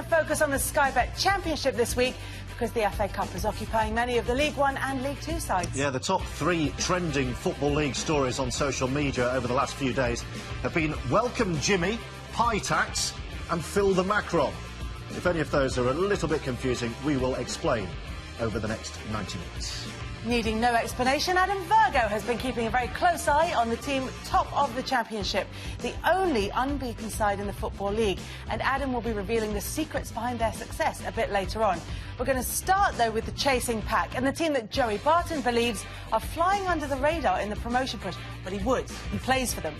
focus on the Sky Bet Championship this week because the FA Cup is occupying many of the League One and League Two sides. Yeah, the top three trending Football League stories on social media over the last few days have been Welcome Jimmy, Pie Tax and Phil the Macron. If any of those are a little bit confusing, we will explain over the next 90 minutes. Needing no explanation, Adam Virgo has been keeping a very close eye on the team top of the Championship, the only unbeaten side in the Football League. And Adam will be revealing the secrets behind their success a bit later on. We're going to start, though, with the chasing pack and the team that Joey Barton believes are flying under the radar in the promotion push. But he plays for them.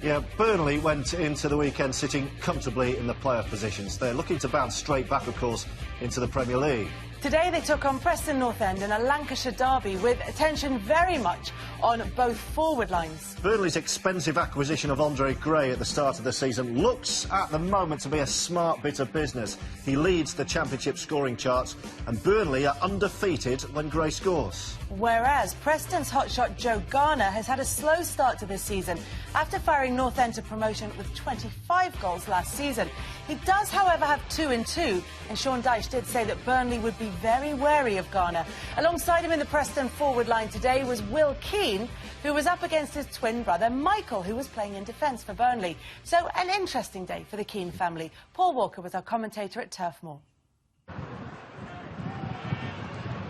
Yeah, Burnley went into the weekend sitting comfortably in the playoff positions. They're looking to bounce straight back, of course, into the Premier League. Today they took on Preston North End in a Lancashire derby with attention very much on both forward lines. Burnley's expensive acquisition of Andre Gray at the start of the season looks at the moment to be a smart bit of business. He leads the Championship scoring charts and Burnley are undefeated when Gray scores. Whereas Preston's hotshot Joe Garner has had a slow start to this season after firing North End to promotion with 25 goals last season. He does, however, have 2 in 2, and Sean Dyche did say that Burnley would be very wary of Garner. Alongside him in the Preston forward line today was Will Keane, who was up against his twin brother Michael, who was playing in defence for Burnley. So an interesting day for the Keane family. Paul Walker was our commentator at Turf Moor.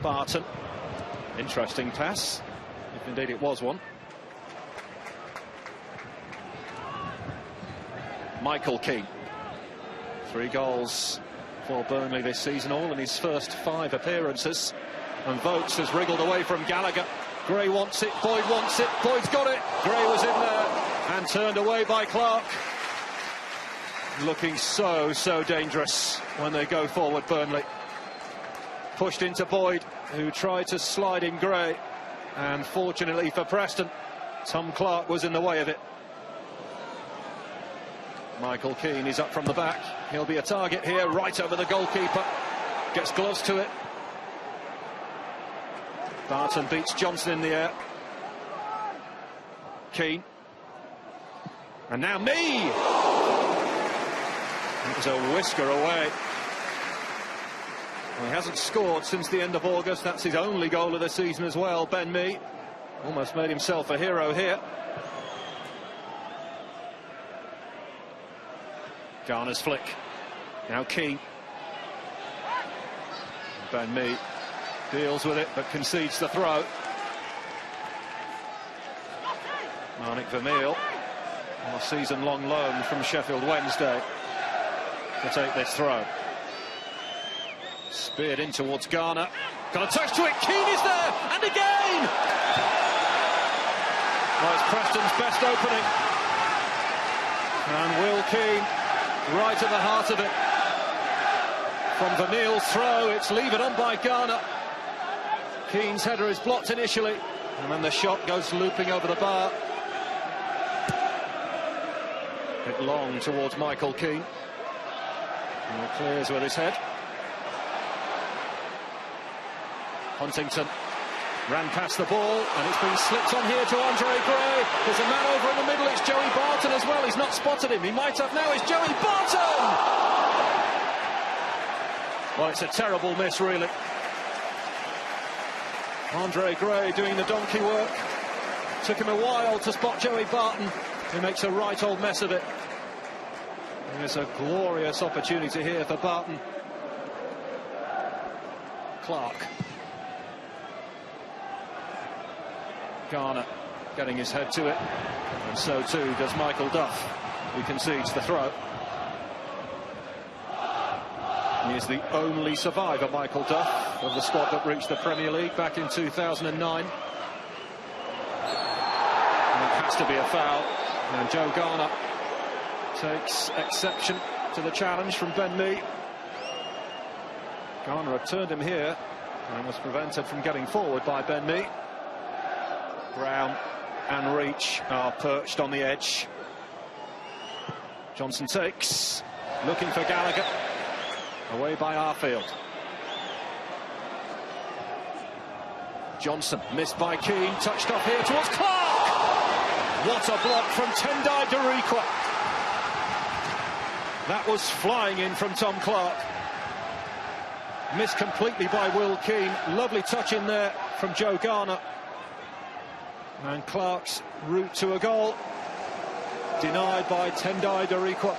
Barton. Interesting pass, if indeed it was one. Michael Keane. 3 goals for Burnley this season, all in his first 5 appearances. And Vokes has wriggled away from Gallagher. Gray wants it, Boyd wants it, Boyd's got it. Gray was in there and turned away by Clark. Looking so dangerous when they go forward, Burnley. Pushed into Boyd, who tried to slide in Gray, and fortunately for Preston, Tom Clark was in the way of it. Michael Keane is up from the back. He'll be a target here, right over the goalkeeper. Gets gloves to it. Barton beats Johnson in the air. Keane. And now Mee! It was a whisker away. Well, he hasn't scored since the end of August. That's his only goal of the season as well, Ben Mee. Almost made himself a hero here. Garner's flick. Now Keane. Ben Mee deals with it but concedes the throw. Marnik Vermeil, on a season-long loan from Sheffield Wednesday, to take this throw. Speared in towards Garner. Got a touch to it. Keane is there, and again! Well, it's Preston's best opening. And Will Keane, right at the heart of it. From Vermeil's throw, it's levered on by Garner. Keane's header is blocked initially, and then the shot goes looping over the bar. Bit long towards Michael Keane. And he clears with his head. Huntington ran past the ball, and it's been slipped on here to Andre Gray. There's a man over in the middle, it's Joey Barton as well. He's not spotted him, he might have now. It's Joey Barton! Well, it's a terrible miss, really. Andre Gray doing the donkey work. Took him a while to spot Joey Barton, who makes a right old mess of it. There's a glorious opportunity here for Barton. Clark. Garner getting his head to it, and so too does Michael Duff, who concedes the throw. He is the only survivor, Michael Duff, of the squad that reached the Premier League back in 2009. And it has to be a foul, and Joe Garner takes exception to the challenge from Ben Mee. Garner had turned him here and was prevented from getting forward by Ben Mee. Brown and Reach are perched on the edge. Johnson takes, looking for Gallagher. Away by Arfield. Johnson missed by Keane, touched off here towards Clark. What a block from Tendai Darikwa. That was flying in from Tom Clark. Missed completely by Will Keane. Lovely touch in there from Joe Garner. And Clark's route to a goal denied by Tendai Darikwa.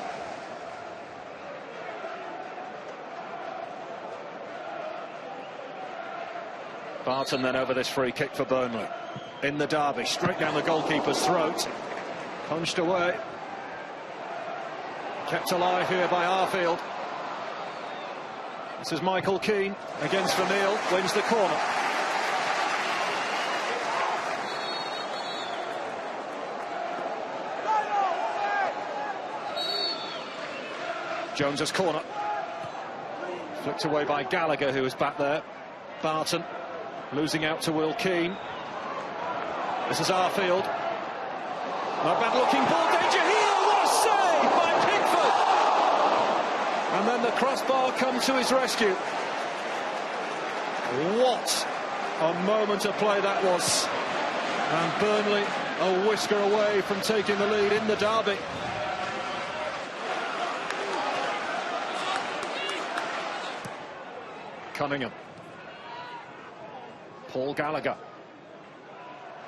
Barton then over this free kick for Burnley. In the derby, straight down the goalkeeper's throat. Punched away. Kept alive here by Arfield. This is Michael Keane against Vermeil, wins the corner. Jones's corner. Flicked away by Gallagher, who was back there. Barton losing out to Will Keane. This is Arfield. Not bad looking ball, danger here, what a save by Pickford! And then the crossbar comes to his rescue. What a moment of play that was. And Burnley a whisker away from taking the lead in the derby. Cunningham. Paul Gallagher.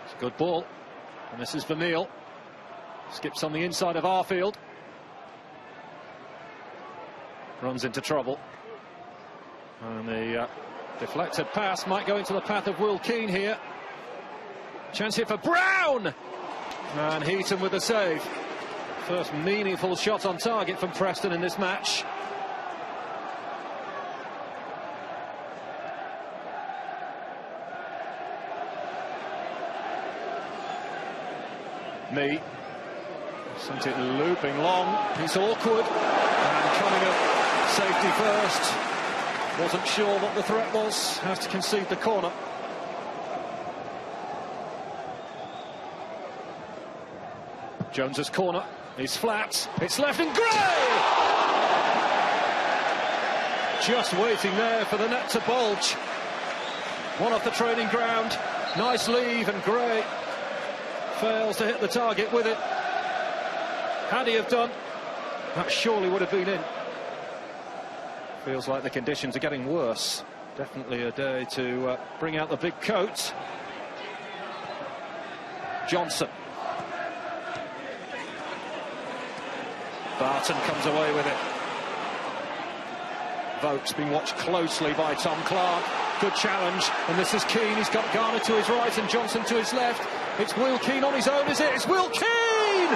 It's a good ball. And this is Vermeil. Skips on the inside of Arfield. Runs into trouble. And the deflected pass might go into the path of Will Keane here. Chance here for Brown! And Heaton with the save. First meaningful shot on target from Preston in this match. Me. Sent it looping long. It's awkward. And coming up, safety first. Wasn't sure what the threat was. Has to concede the corner. Jones's corner. He's flat. It's left and Gray! Just waiting there for the net to bulge. One off the training ground. Nice leave, and Gray fails to hit the target with it. Had he have done, that surely would have been in. Feels like the conditions are getting worse. Definitely a day to bring out the big coat. Johnson. Barton comes away with it. Vokes being watched closely by Tom Clark. Good challenge, and this is Keane. He's got Garner to his right and Johnson to his left. It's Will Keane on his own, is it? It's Will Keane!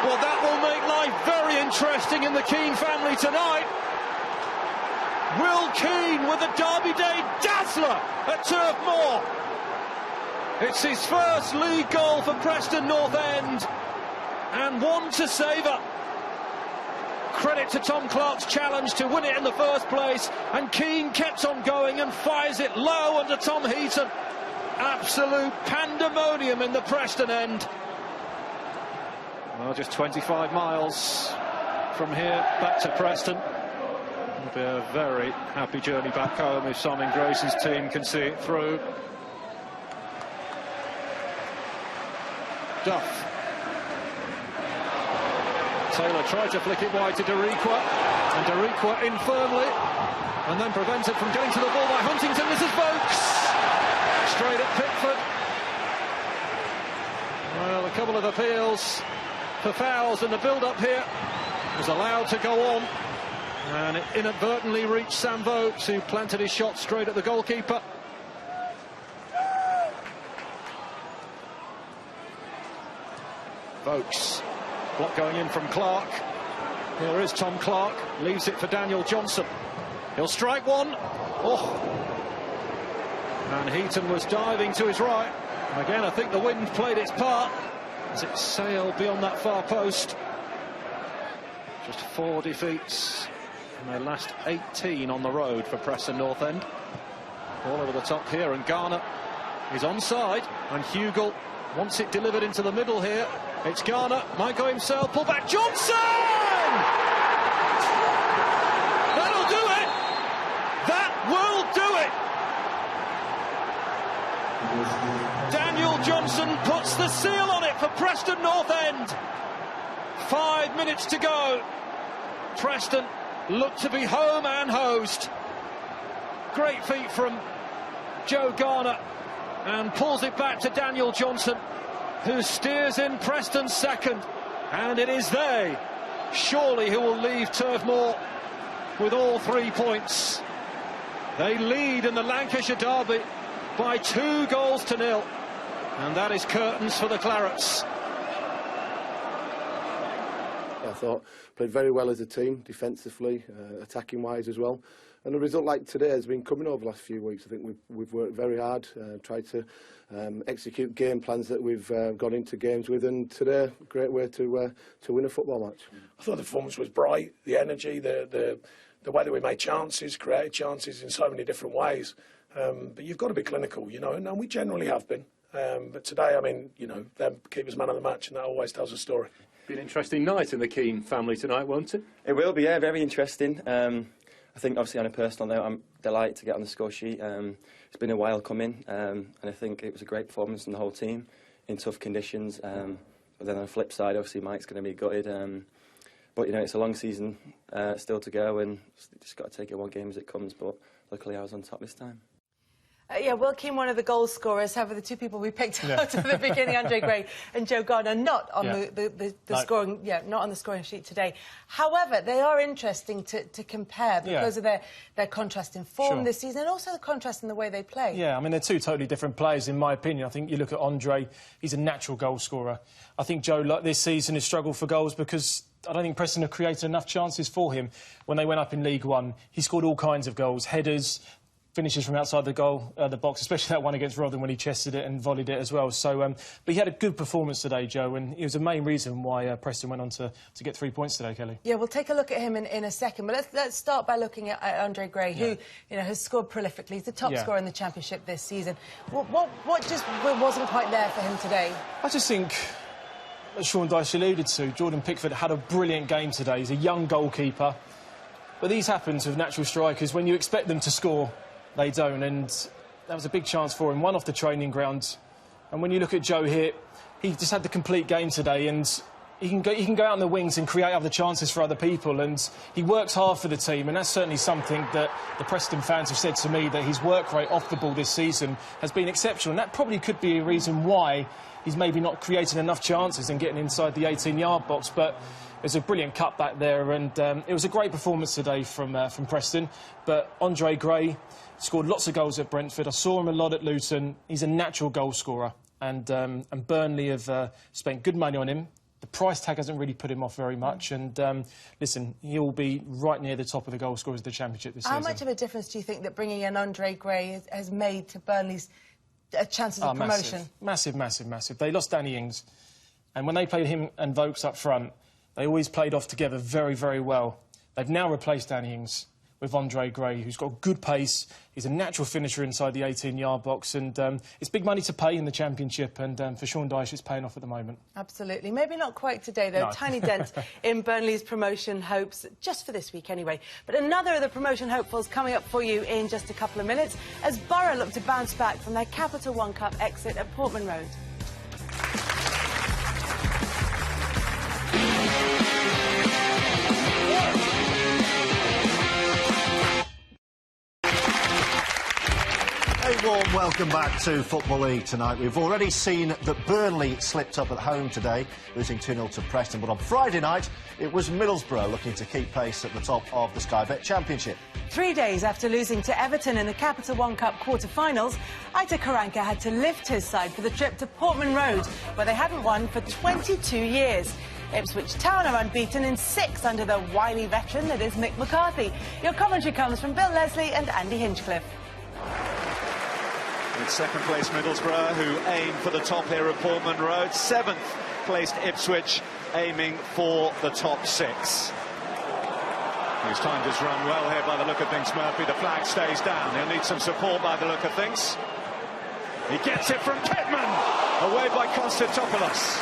Well, that will make life very interesting in the Keane family tonight. Will Keane with a Derby Day dazzler at Turf Moor. It's his first league goal for Preston North End, and one to savour. Credit to Tom Clark's challenge to win it in the first place, and Keane kept on going and fires it low under Tom Heaton. Absolute pandemonium in the Preston end. Well, just 25 miles from here back to Preston. It'll be a very happy journey back home if Simon Grayson's team can see it through. Duff. Taylor tried to flick it wide to Darikwa, and Darikwa in firmly, and then prevented from getting to the ball by Huntington. This is Vokes. Straight at Pickford. Well, a couple of appeals for fouls, and the build-up here was allowed to go on, and it inadvertently reached Sam Vokes, who planted his shot straight at the goalkeeper. Vokes. Block going in from Clark. Here is Tom Clark. Leaves it for Daniel Johnson. He'll strike one. Oh. And Heaton was diving to his right. And again, I think the wind played its part as it sailed beyond that far post. Just 4 defeats in their last 18 on the road for Preston North End. All over the top here, and Garner is onside, and Hugel wants it delivered into the middle here. It's Garner, might go himself, pull back, Johnson! That'll do it! That will do it! Daniel Johnson puts the seal on it for Preston North End. 5 minutes to go. Preston look to be home and host. Great feat from Joe Garner, and pulls it back to Daniel Johnson, who steers in Preston's second. And it is they, surely, who will leave Turf Moor with all 3 points. They lead in the Lancashire derby by 2 goals to 0. And that is curtains for the Clarets. I thought played very well as a team, defensively, attacking wise as well. And a result like today has been coming over the last few weeks. I think we've worked very hard, tried to execute game plans that we've gone into games with, and today, a great way to win a football match. I thought the performance was bright, the energy, the way that we made chances, created chances in so many different ways. But you've got to be clinical, you know, and we generally have been. But today, I mean, you know, them keepers man of the match, and that always tells a story. Be an interesting night in the Keane family tonight, won't it? It will be, yeah, very interesting. I think, obviously, on a personal note, I'm delighted to get on the score sheet. It's been a while coming, and I think it was a great performance from the whole team in tough conditions. But then on the flip side, obviously, Mike's going to be gutted. But, you know, it's a long season still to go, and just got to take it one game as it comes. But luckily, I was on top this time. Yeah, Will Keane, one of the goal scorers. However, the 2 people we picked out at the beginning, Andre Gray and Joe Garner, not on the scoring, not on the scoring sheet today. However, they are interesting to compare because of their contrast in form this season, and also the contrast in the way they play. Yeah, I mean, they're 2 totally different players, in my opinion. I think you look at Andre, he's a natural goal scorer. I think Joe, like this season, has struggled for goals because I don't think Preston have created enough chances for him. When they went up in League One, he scored all kinds of goals, headers, finishes from outside the goal, the box, especially that one against Rotherham when he chested it and volleyed it as well. So, but he had a good performance today, Joe, and it was the main reason why Preston went on to get 3 points today, Kelly. Yeah, we'll take a look at him in a second, but let's start by looking at Andre Gray, who has scored prolifically. He's the top scorer in the Championship this season. What just wasn't quite there for him today? I just think, as Sean Dyche alluded to, Jordan Pickford had a brilliant game today. He's a young goalkeeper, but these happen with natural strikers. When you expect them to score, they don't, and that was a big chance for him, one off the training ground. And when you look at Joe here, he just had the complete game today, and he can go out on the wings and create other chances for other people, and he works hard for the team, and that's certainly something that the Preston fans have said to me, that his work rate off the ball this season has been exceptional, and that probably could be a reason why he's maybe not creating enough chances and getting inside the 18-yard box. But there's a brilliant cut back there, and it was a great performance today from Preston. But Andre Gray scored lots of goals at Brentford. I saw him a lot at Luton. He's a natural goal scorer, and Burnley have spent good money on him. The price tag hasn't really put him off very much, and listen, he'll be right near the top of the goal scorers of the Championship this season. How much of a difference do you think that bringing in Andre Gray has made to Burnley's chances of promotion? Massive, massive, massive. They lost Danny Ings, and when they played him and Vokes up front, they always played off together very, very well. They've now replaced Danny Ings with Andre Gray, who's got good pace. He's a natural finisher inside the 18-yard box, and it's big money to pay in the Championship, and for Sean Dyche, it's paying off at the moment. Absolutely. Maybe not quite today, though. No. Tiny dent in Burnley's promotion hopes, just for this week anyway. But another of the promotion hopefuls coming up for you in just a couple of minutes, as Borough look to bounce back from their Capital One Cup exit at Portman Road. A warm welcome back to Football League tonight. We've already seen that Burnley slipped up at home today, losing 2-0 to Preston. But on Friday night, it was Middlesbrough looking to keep pace at the top of the Sky Bet Championship. 3 days after losing to Everton in the Capital One Cup quarter-finals, Aita Karanka had to lift his side for the trip to Portman Road, where they hadn't won for 22 years. Ipswich Town are unbeaten in 6 under the wily veteran that is Mick McCarthy. Your commentary comes from Bill Leslie and Andy Hinchcliffe. In second place Middlesbrough, who aim for the top here at Portman Road. 7th placed Ipswich, aiming for the top 6. His time just run well here by the look of things, Murphy. The flag stays down. He'll need some support by the look of things. He gets it from Kedman, away by Konstantopoulos.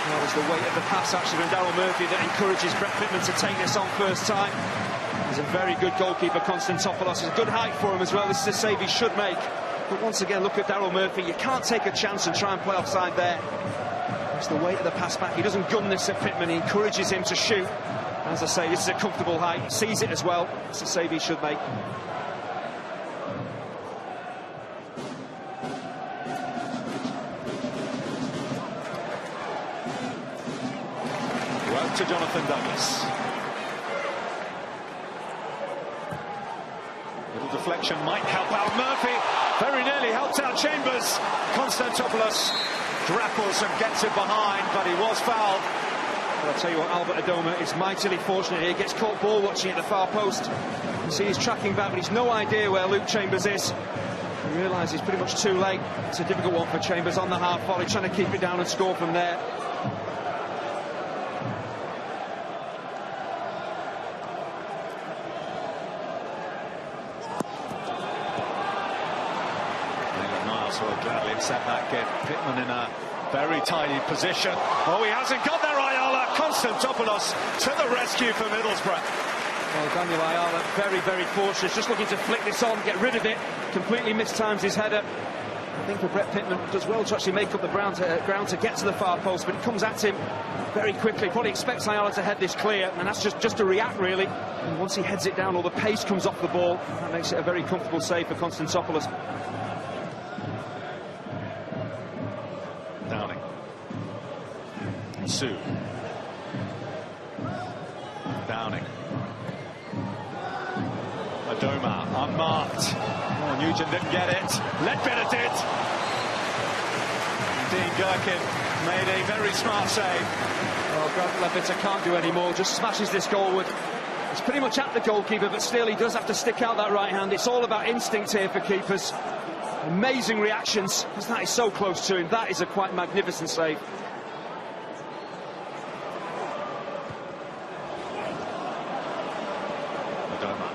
That was the weight of the pass actually from Daryl Murphy that encourages Brett Pittman to take this on first time. He's a very good goalkeeper, Konstantopoulos. It's a good height for him as well. This is a save he should make. But once again, look at Daryl Murphy. You can't take a chance and try and play offside there. It's the weight of the pass back. He doesn't gun this at Pittman, he encourages him to shoot. As I say, this is a comfortable height, sees it as well. It's a save he should make. Well, to Jonathan Douglas. Little deflection might help out Murphy. Very nearly helped out Chambers. Konstantopoulos grapples and gets it behind, but he was fouled. Well, I'll tell you what, Albert Adoma is mightily fortunate here. He gets caught ball watching at the far post. You see he's tracking back, but he's no idea where Luke Chambers is. He realises he's pretty much too late. It's a difficult one for Chambers on the half volley, trying to keep it down and score from there. Will gladly accept that, get Pittman in a very tidy position. Oh, he hasn't got there, Ayala. Konstantopoulos to the rescue for Middlesbrough. Well, Daniel Ayala, very, very cautious, just looking to flick this on, get rid of it. Completely mistimes his header. I think for Brett Pittman, does well to actually make up the ground to get to the far post, but it comes at him very quickly. Probably expects Ayala to head this clear, and that's just to react, really. And once he heads it down, all the pace comes off the ball. That makes it a very comfortable save for Konstantopoulos. Downing. Sue. Downing. Adoma, unmarked. Oh, Nugent didn't get it. Ledbetter did. Dean Gherkin made a very smart save. Well, Grant Ledbetter can't do any more, just smashes this goalward. It's pretty much at the goalkeeper, but still he does have to stick out that right hand. It's all about instinct here for keepers. Amazing reactions, because that is so close to him. That is a quite magnificent save. Adoma.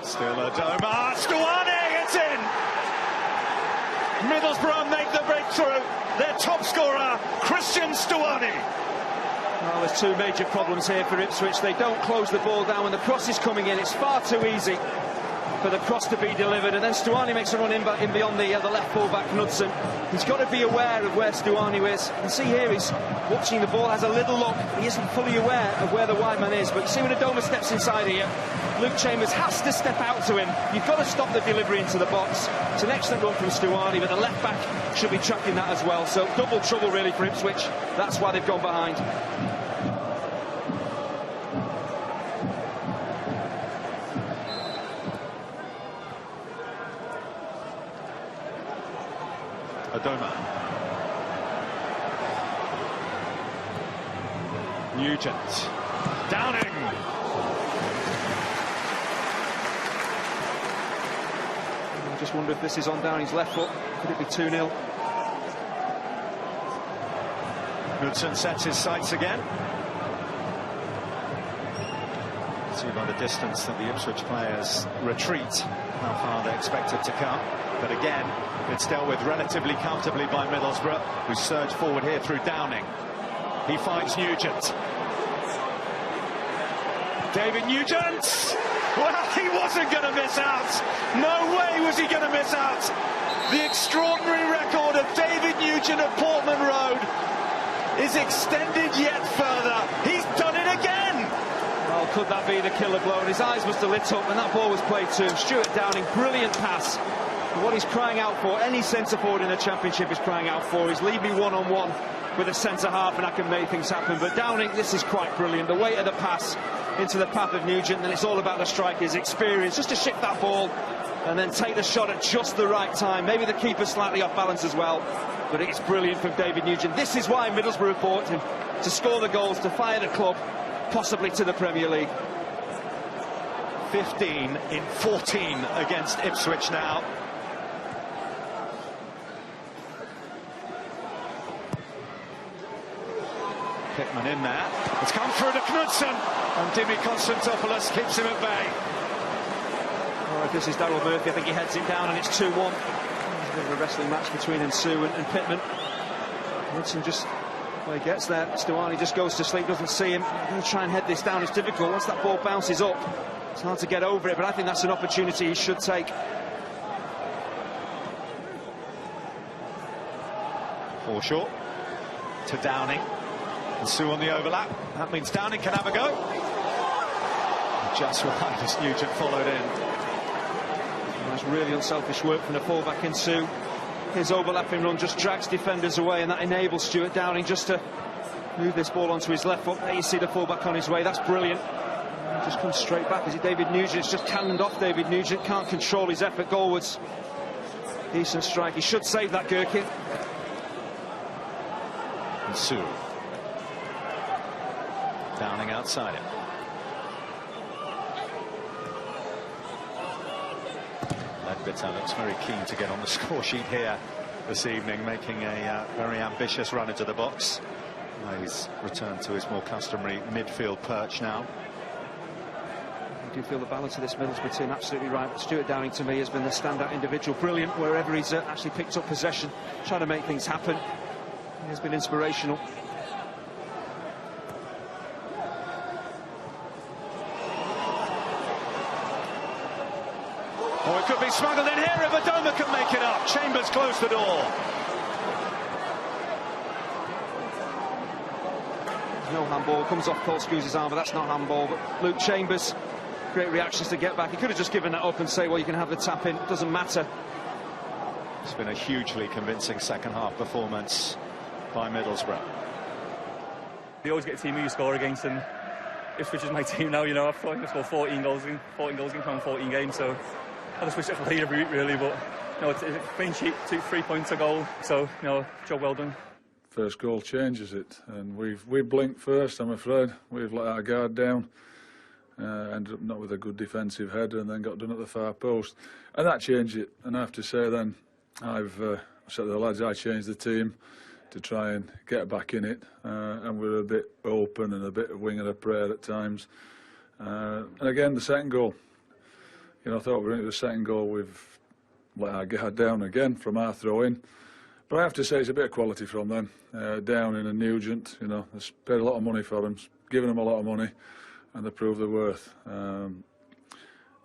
Still Adoma. Stuani, it's in! Middlesbrough make the breakthrough. Their top scorer, Christian Stuani. Well, there's two major problems here for Ipswich. They don't close the ball down when the cross is coming in. It's far too easy for the cross to be delivered, and then Stuani makes a run in beyond the left full-back Knudsen. He's got to be aware of where Stuani is. You can see here he's watching the ball, has a little look. He isn't fully aware of where the wide man is, but you see when Adoma steps inside here, Luke Chambers has to step out to him. You've got to stop the delivery into the box. It's an excellent run from Stuani, but the left-back should be tracking that as well. So double trouble really for Ipswich. That's why they've gone behind. Adoma. Nugent. Downing. I just wonder if this is on Downing's left foot. Could it be 2-0? Knudsen sets his sights again. See by the distance that the Ipswich players retreat, how far they're expected to come. But again, it's dealt with relatively comfortably by Middlesbrough, who surge forward here through Downing. He finds Nugent. David Nugent! Well, he wasn't going to miss out. No way was he going to miss out. The extraordinary record of David Nugent at Portman Road is extended yet further. He's done it again. Well, could that be the killer blow? And his eyes must have lit up when that ball was played to him. Stuart Downing, brilliant pass. And what he's crying out for, any centre forward in the Championship is crying out for, is leave me one-on-one with a centre half and I can make things happen. But Downing, this is quite brilliant. The weight of the pass into the path of Nugent, and it's all about the striker's experience, just to shift that ball and then take the shot at just the right time. Maybe the keeper's slightly off balance as well, but it's brilliant from David Nugent. This is why Middlesbrough bought him, to score the goals, to fire the club, possibly to the Premier League. 15 in 14 against Ipswich now. Pittman in there. It's come through to Knudsen, and Dimi Konstantopoulos keeps him at bay. Oh, if this is Daryl Murphy, I think he heads it down, and it's 2-1. There's a bit of a wrestling match between Sue and Pittman. Knudsen just, well, he gets there. Stuani just goes to sleep, doesn't see him. He's going to try and head this down. It's difficult. Once that ball bounces up, it's hard to get over it, but I think that's an opportunity he should take. Four short to Downing. And Sue on the overlap. That means Downing can have a go. Just wide as Nugent followed in. That's really unselfish work from the fullback in Sue. His overlapping run just drags defenders away, and that enables Stuart Downing just to move this ball onto his left foot. There you see the fullback on his way. That's brilliant. He just comes straight back. Is it David Nugent? It's just cannoned off David Nugent. Can't control his effort goalwards. Decent strike. He should save that, Gherkin. And Sue. Downing outside him. Ledbetter looks very keen to get on the score sheet here this evening, making a very ambitious run into the box. He's returned to his more customary midfield perch now. I do feel the balance of this Middlesbrough team absolutely right, but Stuart Downing to me has been the standout individual. Brilliant wherever he's actually picked up possession, trying to make things happen. He has been inspirational. Oh, it could be smuggled in here if Adoma can make it up. Chambers closed the door. No handball, comes off Paul Screws's arm, but that's not handball. But Luke Chambers, great reactions to get back. He could have just given that up and say, well, you can have the tap in, it doesn't matter. It's been a hugely convincing second half performance by Middlesbrough. You always get a team who you score against, and Ipswich is my team now. You know, I've scored 14 goals in 14 games, so I just wish it was every week really, but you know, it's a clean sheet, 3 points a goal, so you know, job well done. First goal changes it, and we blinked first, I'm afraid. We've let our guard down, ended up not with a good defensive header, and then got done at the far post, and that changed it. And I have to say then, I've said to the lads, I changed the team to try and get back in it, and we're a bit open and a bit of wing and a prayer at times. And again, the second goal, you know, I thought we were into the second goal, we've let our guard down again from our throw-in. But I have to say it's a bit of quality from them. Downing and Nugent, you know, they've paid a lot of money for them, given them a lot of money, and they proved their worth. And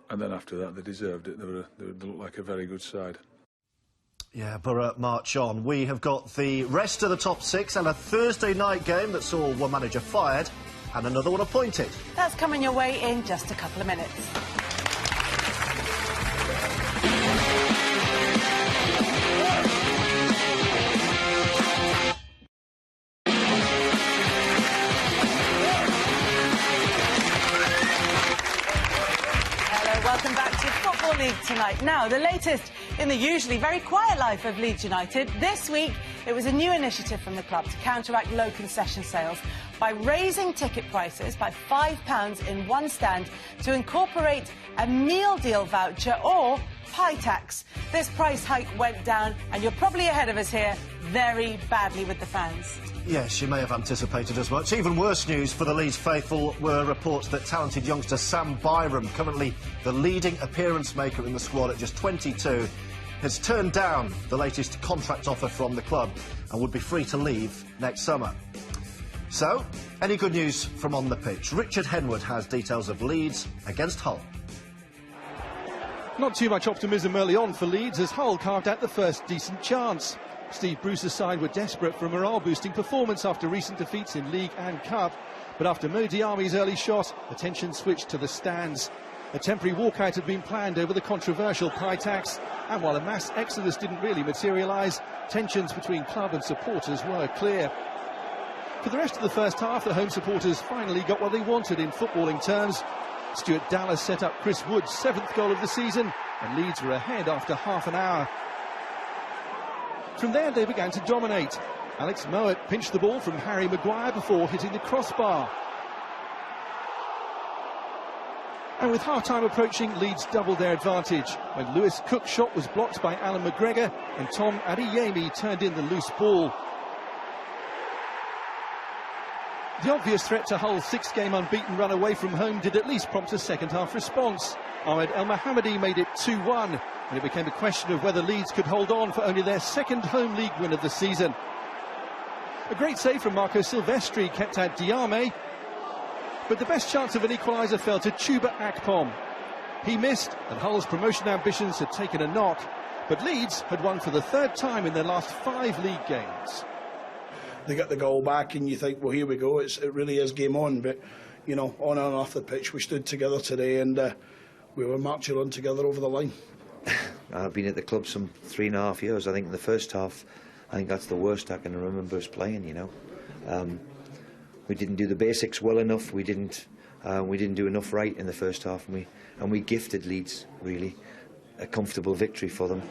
then after that, they deserved it. They looked like a very good side. Yeah, Borough march on. We have got the rest of the top six and a Thursday night game that saw one manager fired and another one appointed. That's coming your way in just a couple of minutes. Welcome back to Football League tonight. Now, the latest in the usually very quiet life of Leeds United. This week, it was a new initiative from the club to counteract low concession sales by raising ticket prices by £5 in one stand to incorporate a meal deal voucher or pie tax. This price hike went down, and you're probably ahead of us here, very badly with the fans. Yes, you may have anticipated as much. Even worse news for the Leeds faithful were reports that talented youngster Sam Byram, currently the leading appearance maker in the squad at just 22, has turned down the latest contract offer from the club and would be free to leave next summer. So, any good news from on the pitch? Richard Henwood has details of Leeds against Hull. Not too much optimism early on for Leeds as Hull carved out the first decent chance. Steve Bruce's side were desperate for a morale-boosting performance after recent defeats in League and Cup. But after Mo Diarmi's early shot, attention switched to the stands. A temporary walkout had been planned over the controversial pie tax. And while a mass exodus didn't really materialise, tensions between club and supporters were clear. For the rest of the first half, the home supporters finally got what they wanted in footballing terms. Stuart Dallas set up Chris Wood's 7th goal of the season, and Leeds were ahead after half an hour. From there, they began to dominate. Alex Mowat pinched the ball from Harry Maguire before hitting the crossbar. And with half-time approaching, Leeds doubled their advantage when Lewis Cook's shot was blocked by Alan McGregor and Tom Adeyemi turned in the loose ball. The obvious threat to Hull's 6-game unbeaten run away from home did at least prompt a second-half response. Ahmed El Mohammadi made it 2-1, and it became a question of whether Leeds could hold on for only their second home league win of the season. A great save from Marco Silvestri kept out Diame, but the best chance of an equaliser fell to Chuba Akpom. He missed, and Hull's promotion ambitions had taken a knock, But Leeds had won for the third time in their last 5 league games. They get the goal back and you think, well, here we go, it really is game on. But, you know, on and off the pitch, we stood together today and we were marching on together over the line. I've been at the club some 3.5 years. I think in the first half, I think that's the worst I can remember us playing, you know. We didn't do the basics well enough. We didn't do enough right in the first half, and we gifted Leeds, really, a comfortable victory for them.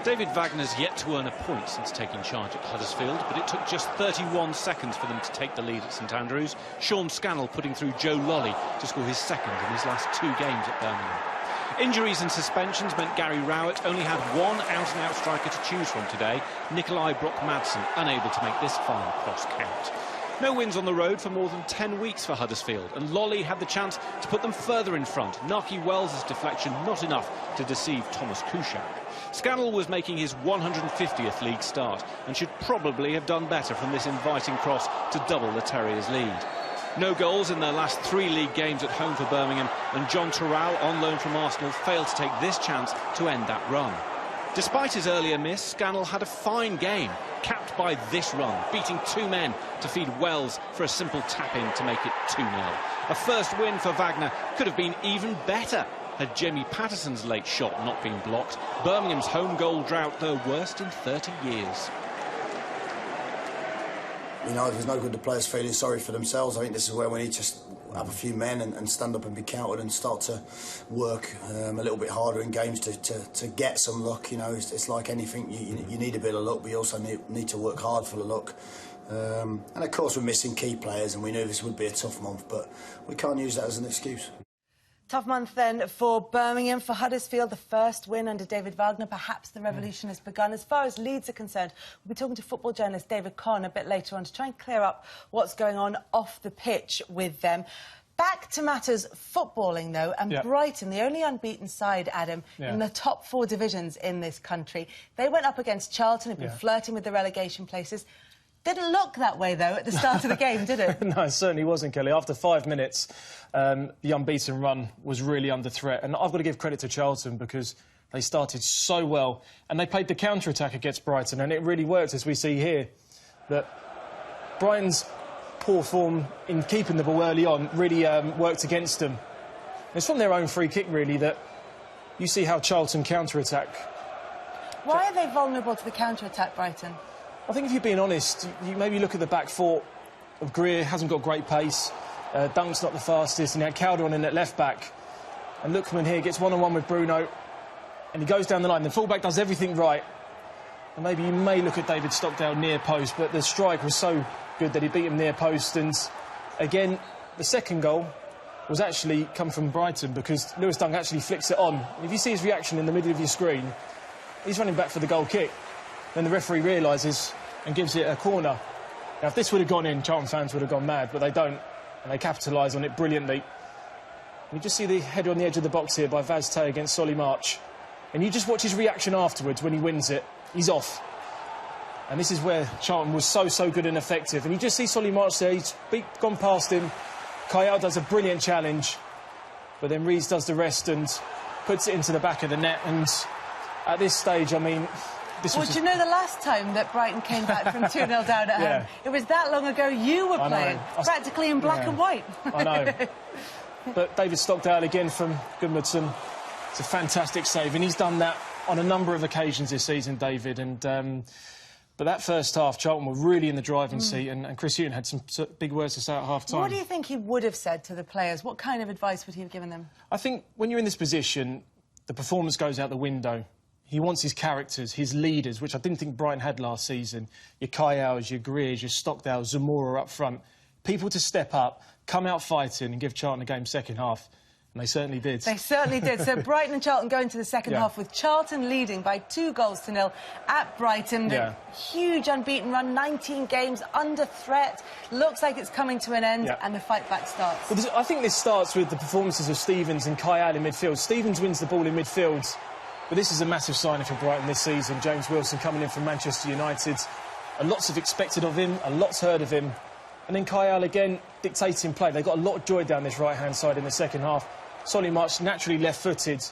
David Wagner's yet to earn a point since taking charge at Huddersfield, but it took just 31 seconds for them to take the lead at St Andrews. Sean Scannell putting through Joe Lolly to score his second in his last 2 games at Birmingham. Injuries and suspensions meant Gary Rowett only had one out-and-out striker to choose from today, Nikolai Brock-Madsen, unable to make this final cross count. No wins on the road for more than 10 weeks for Huddersfield, and Lolly had the chance to put them further in front. Nahki Wells' deflection not enough to deceive Thomas Kuszczak. Scannell was making his 150th league start and should probably have done better from this inviting cross to double the Terriers' lead. No goals in their last 3 league games at home for Birmingham, and John Terrell, on loan from Arsenal, failed to take this chance to end that run. Despite his earlier miss, Scannell had a fine game, capped by this run, beating 2 men to feed Wells for a simple tap-in to make it 2-0. A first win for Wagner could have been even better had Jamie Patterson's late shot not been blocked. Birmingham's home goal drought, the worst in 30 years. You know, there's no good the players feeling sorry for themselves. I think this is where we need to have a few men and stand up and be counted and start to work a little bit harder in games to get some luck. You know, it's like anything, you need a bit of luck, but you also need to work hard for the luck. And of course we're missing key players, and we knew this would be a tough month, but we can't use that as an excuse. Tough month then for Birmingham. For Huddersfield, the first win under David Wagner. Perhaps the revolution has begun. As far as Leeds are concerned, we'll be talking to football journalist David Conn a bit later on to try and clear up what's going on off the pitch with them. Back to matters footballing, though, and Brighton, the only unbeaten side, Adam, in the top 4 divisions in this country. They went up against Charlton, who've been flirting with the relegation places. Didn't look that way, though, at the start of the game, did it? No, it certainly wasn't, Kelly. After 5 minutes, the unbeaten run was really under threat. And I've got to give credit to Charlton because they started so well. And they played the counter-attack against Brighton, and it really worked, as we see here. That Brighton's poor form in keeping the ball early on really worked against them. It's from their own free kick, really, that you see how Charlton counter-attack. Why are they vulnerable to the counter-attack, Brighton? I think if you're being honest, you maybe look at the back 4 of Greer, hasn't got great pace, Dunk's not the fastest, and he had Calderon in at left-back. And Lookman here gets one-on-one with Bruno, and he goes down the line. The full-back does everything right. And maybe you may look at David Stockdale near post, but the strike was so good that he beat him near post. And again, the second goal was actually come from Brighton because Lewis Dunk actually flicks it on. And if you see his reaction in the middle of your screen, he's running back for the goal kick. Then the referee realises and gives it a corner. Now, if this would have gone in, Charlton fans would have gone mad, but they don't, and they capitalise on it brilliantly. You just see the header on the edge of the box here by Vaz Tay against Solly March, and you just watch his reaction afterwards when he wins it. He's off. And this is where Charlton was so good and effective. And you just see Solly March there, he's gone past him. Kayal does a brilliant challenge, but then Rees does the rest and puts it into the back of the net. And at this stage, I mean... Well, do you know the last time that Brighton came back from 2-0 down at home? It was that long ago you were playing, practically in black and white. I know. But David Stockdale again from Gudmundsson. It's a fantastic save, and he's done that on a number of occasions this season, David. And but that first half, Charlton were really in the driving seat, and Chris Hughton had some big words to say at half-time. What do you think he would have said to the players? What kind of advice would he have given them? I think when you're in this position, the performance goes out the window. He wants his characters, his leaders, which I didn't think Brighton had last season. Your Kayals, your Greers, your Stockdale, Zamora up front. People to step up, come out fighting and give Charlton a game second half. And they certainly did. They certainly did. So Brighton and Charlton go into the second half with Charlton leading by 2-0 at Brighton. The huge unbeaten run, 19 games under threat. Looks like it's coming to an end and the fight back starts. Well, I think this starts with the performances of Stevens and Kayal in midfield. Stevens wins the ball in midfield. But this is a massive signing for Brighton this season. James Wilson coming in from Manchester United. A lot's have expected of him, a lot's heard of him. And then Kayal again dictating play. They got a lot of joy down this right-hand side in the second half. Solly March naturally left-footed.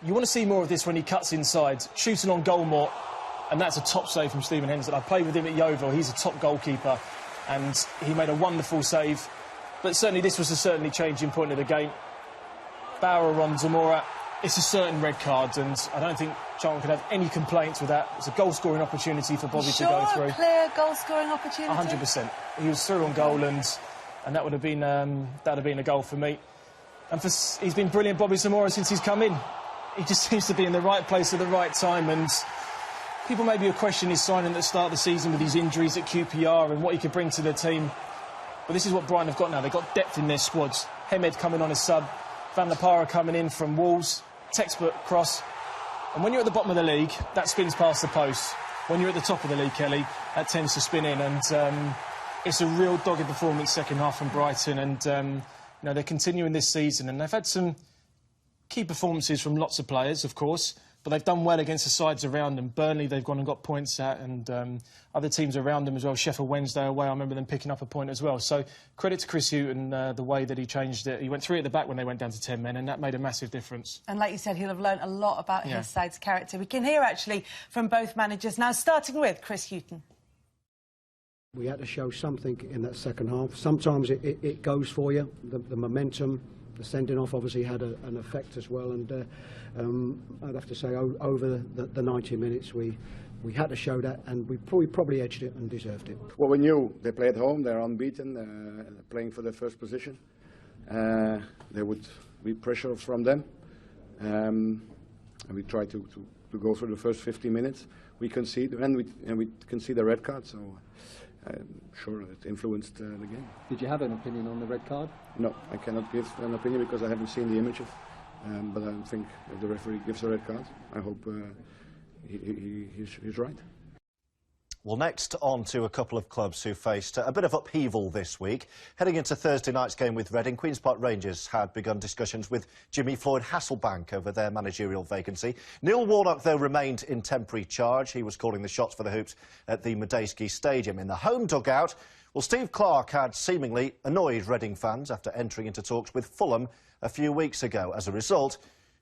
You want to see more of this when he cuts inside, shooting on goal more, and that's a top save from Stephen Henderson. I played with him at Yeovil, he's a top goalkeeper, and he made a wonderful save. But certainly this was a certainly changing point of the game. Bauer on Zamora, it's a certain red card, and I don't think Charlton could have any complaints with that. It's a goal-scoring opportunity for Bobby to go through. Sure, clear goal-scoring opportunity? 100%. He was through on goal, and that would have been a goal for me. And he's been brilliant, Bobby Zamora, since he's come in. He just seems to be in the right place at the right time, and people maybe question his signing at the start of the season with his injuries at QPR and what he could bring to the team. But this is what Brighton have got now. They've got depth in their squads. Hemed coming on as sub, Van La Parra coming in from Wolves, textbook cross. And when you're at the bottom of the league, that spins past the post. When you're at the top of the league, Kelly, that tends to spin in. And it's a real dogged performance second half from Brighton. And, you know, they're continuing this season. And they've had some key performances from lots of players, of course. But they've done well against the sides around them. Burnley, they've gone and got points at, and other teams around them as well. Sheffield Wednesday away, I remember them picking up a point as well. So credit to Chris Hughton, the way that he changed it. He went 3 at the back when they went down to 10 men, and that made a massive difference. And like you said, he'll have learned a lot about his side's character. We can hear, actually, from both managers. Now, starting with Chris Hughton. We had to show something in that second half. Sometimes it goes for you, the momentum. The sending off obviously had an effect as well, and I'd have to say over the 90 minutes we had to show that, and we probably edged it and deserved it. Well, we knew they play at home, they're unbeaten, playing for their first position. There would be pressure from them, and we tried to go through the first 50 minutes. We concede, and we concede a red card, so I'm sure it influenced the game. Did you have an opinion on the red card? No, I cannot give an opinion because I haven't seen the images. But I think if the referee gives a red card, I hope he's right. Well, next on to a couple of clubs who faced a bit of upheaval this week. Heading into Thursday night's game with Reading, Queen's Park Rangers had begun discussions with Jimmy Floyd Hasselbank over their managerial vacancy. Neil Warnock, though, remained in temporary charge. He was calling the shots for the Hoops at the Medeski Stadium. In the home dugout, well, Steve Clarke had seemingly annoyed Reading fans after entering into talks with Fulham a few weeks ago. As a result,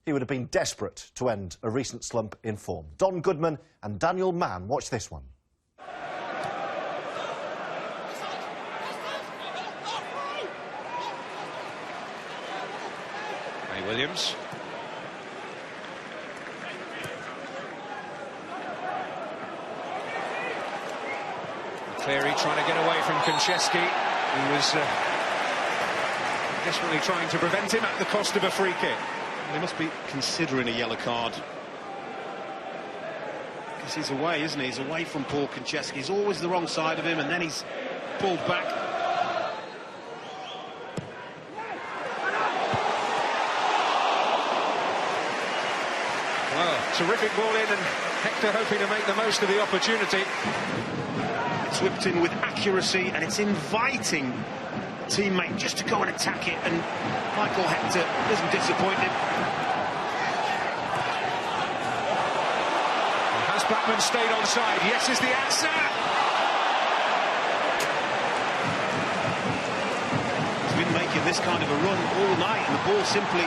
he would have been desperate to end a recent slump in form. Don Goodman and Daniel Mann, watch this one. Williams. Cleary trying to get away from Konchesky, who was desperately trying to prevent him at the cost of a free kick. They must be considering a yellow card. Because he's away, isn't he? He's away from Paul Konchesky. He's always the wrong side of him, and then he's pulled back. Well, terrific ball in, and Hector hoping to make the most of the opportunity. It's whipped in with accuracy, and it's inviting a teammate just to go and attack it, and Michael Hector isn't disappointed. Has Blackman stayed onside? Yes is the answer. He's been making this kind of a run all night, and the ball simply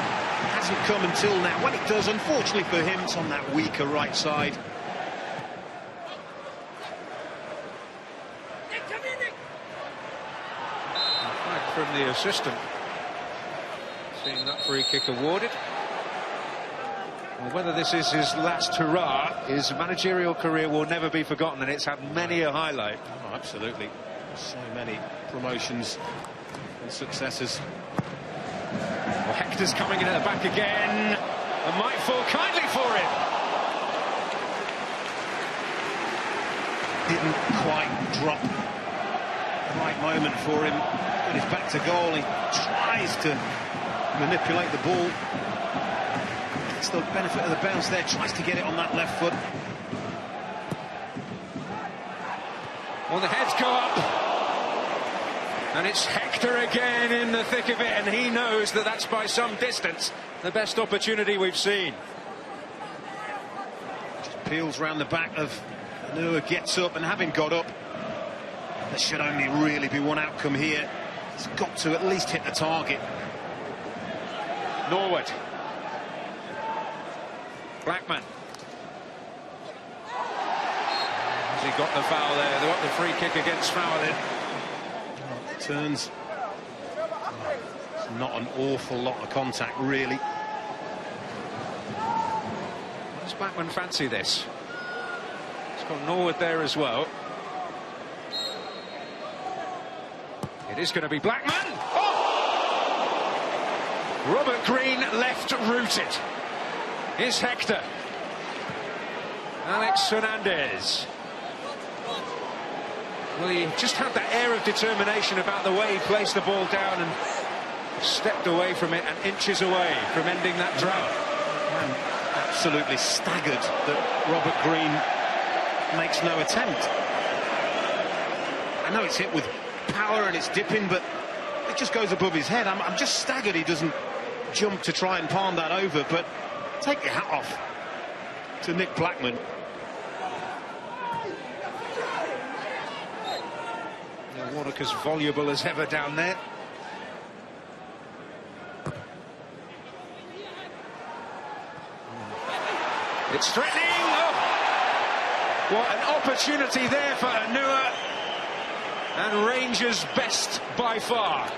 hasn't come until now. When it does, unfortunately for him, it's on that weaker right side. Flag from the assistant. Seeing that free kick awarded. Well, whether this is his last hurrah, his managerial career will never be forgotten, and it's had many a highlight. Oh, absolutely. So many promotions and successes. Well, Hector's coming in at the back again, and might fall kindly for him. Didn't quite drop the right moment for him. But he's back to goal. He tries to manipulate the ball. Gets the benefit of the bounce there. Tries to get it on that left foot. Well, the heads go up. And it's Hector again in the thick of it, and he knows that that's by some distance the best opportunity we've seen. Just peels round the back of Noah, gets up, and having got up, there should only really be one outcome here. He's got to at least hit the target. Norwood. Blackman. Has he got the foul there? They want the free kick against Fowlin. Turns. It's not an awful lot of contact, really. Does Blackman fancy this? He's got Norwood there as well. It is going to be Blackman. Oh! Robert Green left rooted. Here's Hector. Alex Fernandez. Well, he just had that air of determination about the way he placed the ball down and stepped away from it and inches away from ending that drought. I'm absolutely staggered that Robert Green makes no attempt. I know it's hit with power and it's dipping, but it just goes above his head. I'm just staggered he doesn't jump to try and palm that over, but take your hat off to Nick Blackman. Warnock as voluble as ever down there. It's threatening. Oh! What an opportunity there for Anua. And Rangers best by far.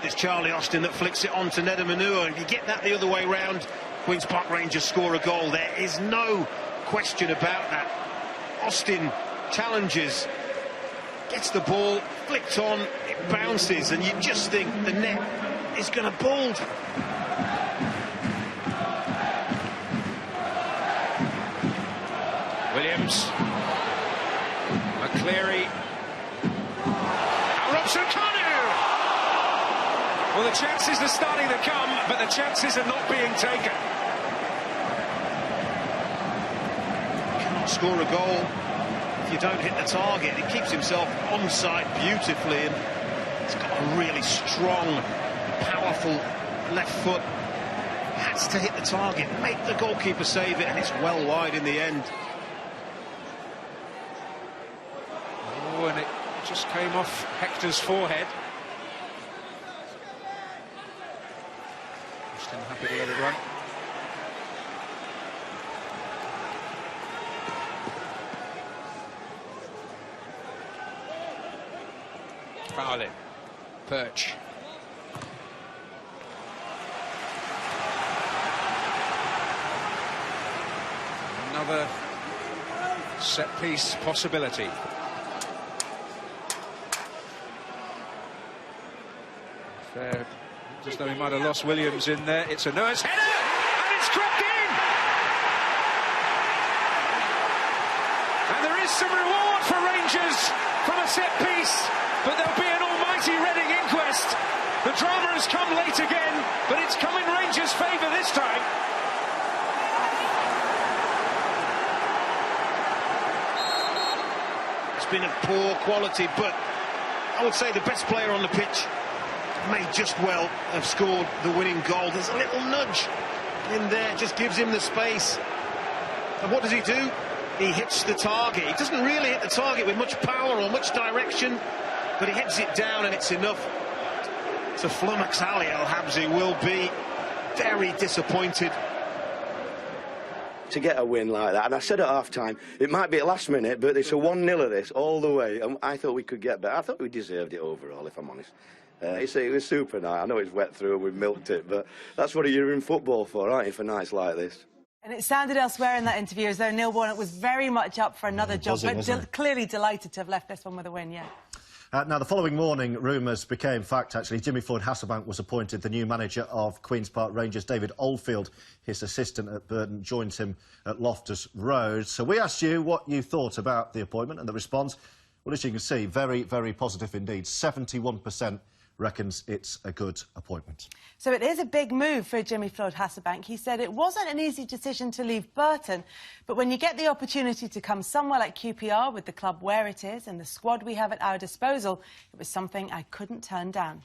It's Charlie Austin that flicks it on to Nedum Anua. If you get that the other way round, Queen's Park Rangers score a goal. There is no question about that. Austin challenges, gets the ball flicked on, it bounces, and you just think the net is going to bulge. Williams, McCleary, and Robson Kanu. Well, the chances are starting to come, but the chances are not being taken. Cannot score a goal if you don't hit the target. He keeps himself onside beautifully, and he's got a really strong, powerful left foot. Has to hit the target, make the goalkeeper save it, and it's well wide in the end. Oh, and it just came off Hector's forehead. Still happy to let it run. Fowlin, Perch. Another set-piece possibility. Fair. Just though he might have lost Williams in there. It's Anua's header, and it's crept in. And there is some reward for Rangers from a set piece, but there'll be an almighty Reading inquest. The drama has come late again, but it's come in Rangers' favour this time. It's been of poor quality, but I would say the best player on the pitch may just well have scored the winning goal. There's a little nudge in there, just gives him the space. And what does he do? He hits the target. He doesn't really hit the target with much power or much direction, but he heads it down, and it's enough to flummox Ali El Habsi. Will be very disappointed. To get a win like that, and I said at half-time, it might be at last minute, but it's a 1-0 of this all the way, and I thought we could get better. I thought we deserved it overall, if I'm honest. It was super night. I know it's wet through and we've milked it, but that's what you're in football for, aren't you, for nights like this? And it sounded elsewhere in that interview as though Neil Warnock was very much up for another job, but clearly delighted to have left this one with a win, yeah. Now, the following morning, rumours became fact, actually. Jimmy Floyd-Hasselbank was appointed the new manager of Queen's Park Rangers. David Oldfield, his assistant at Burton, joins him at Loftus Road. So we asked you what you thought about the appointment, and the response, well, as you can see, very, very positive indeed. 71% reckons it's a good appointment. So it is a big move for Jimmy Floyd-Hasselbank. He said it wasn't an easy decision to leave Burton, but when you get the opportunity to come somewhere like QPR with the club where it is and the squad we have at our disposal, it was something I couldn't turn down.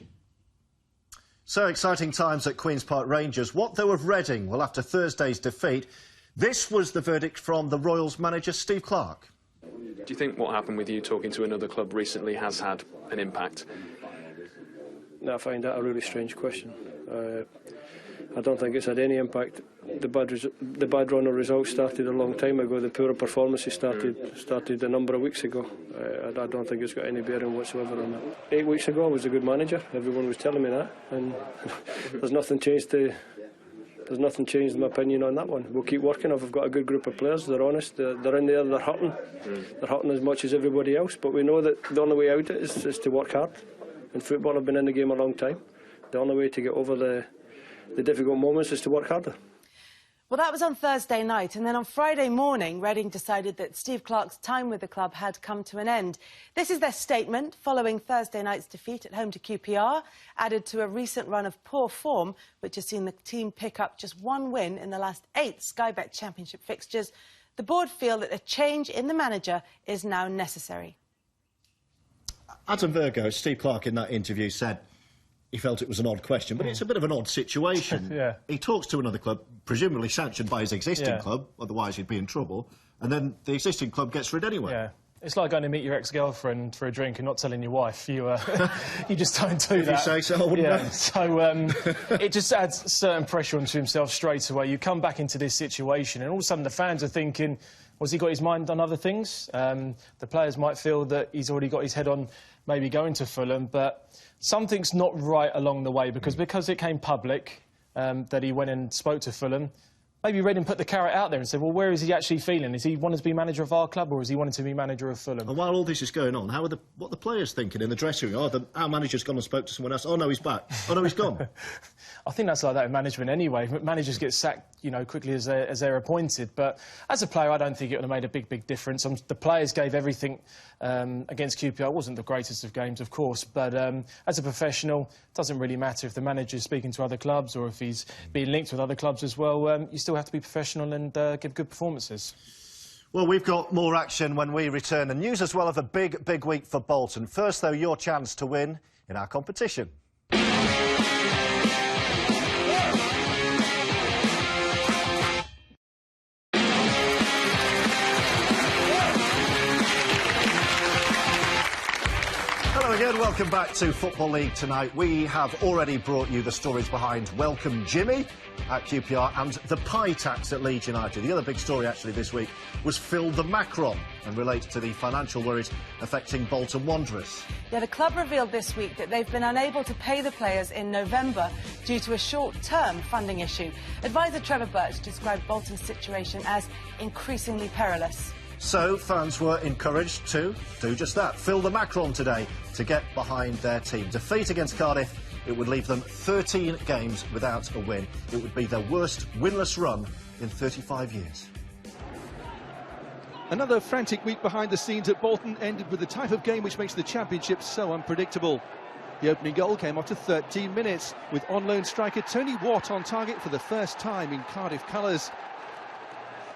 So exciting times at Queen's Park Rangers. What though of Reading? Well, after Thursday's defeat, this was the verdict from the Royals manager Steve Clarke. Do you think what happened with you talking to another club recently has had an impact? I find that a really strange question. I don't think it's had any impact the bad run of results started a long time ago. The poor performances started a number of weeks ago. I don't think it's got any bearing whatsoever on that. 8 weeks ago, I was a good manager. Everyone was telling me that, and there's nothing changed. There's nothing changed in my opinion on that one. We'll keep working. I've got a good group of players. They're honest. They're in there. They're hurting. They're hurting as much as everybody else. But we know that the only way out is to work hard. In football, I've been in the game a long time. The only way to get over the difficult moments is to work harder. Well, that was on Thursday night, and then on Friday morning, Reading decided that Steve Clarke's time with the club had come to an end. This is their statement following Thursday night's defeat at home to QPR, added to a recent run of poor form, which has seen the team pick up just 1 win in the last 8 Sky Bet Championship fixtures. The board feel that a change in the manager is now necessary. Adam Virgo, Steve Clarke in that interview said he felt it was an odd question, but it's a bit of an odd situation. Yeah. He talks to another club, presumably sanctioned by his existing Yeah. club, otherwise he'd be in trouble, and then the existing club gets rid anyway. Yeah. It's like going to meet your ex-girlfriend for a drink and not telling your wife. You you just don't do that. If you say so, I wouldn't know. So it just adds certain pressure onto himself straight away. You come back into this situation and all of a sudden the fans are thinking, was he got his mind on other things? The players might feel that he's already got his head on maybe going to Fulham, but something's not right along the way because it came public that he went and spoke to Fulham. Maybe Reading put the carrot out there and said, well, where is he actually feeling? Is he wanting to be manager of our club or is he wanting to be manager of Fulham? And while all this is going on, what are the players thinking in the dressing room? Oh, our manager's gone and spoke to someone else. Oh, no, he's back. Oh, no, he's gone. I think that's like that in management anyway. Managers get sacked, you know, quickly as they're appointed. But as a player, I don't think it would have made a big difference. The players gave everything against QPR. It wasn't the greatest of games, of course. But as a professional, it doesn't really matter if the manager's speaking to other clubs or if he's being linked with other clubs as well. You still have to be professional and give good performances. Well, we've got more action when we return. And news as well of a big week for Bolton. First, though, your chance to win in our competition. Again, welcome back to Football League tonight. We have already brought you the stories behind Welcome Jimmy at QPR and the pie tax at Leeds United. The other big story actually this week was Phil the Macron and relates to the financial worries affecting Bolton Wanderers. Yeah, the club revealed this week that they've been unable to pay the players in November due to a short-term funding issue. Advisor Trevor Birch described Bolton's situation as increasingly perilous. So fans were encouraged to do just that. Phil the Macron today to get behind their team. Defeat against Cardiff, it would leave them 13 games without a win. It would be their worst winless run in 35 years. Another frantic week behind the scenes at Bolton ended with the type of game which makes the Championship so unpredictable. The opening goal came after 13 minutes, with on-loan striker Tony Watt on target for the first time in Cardiff colours.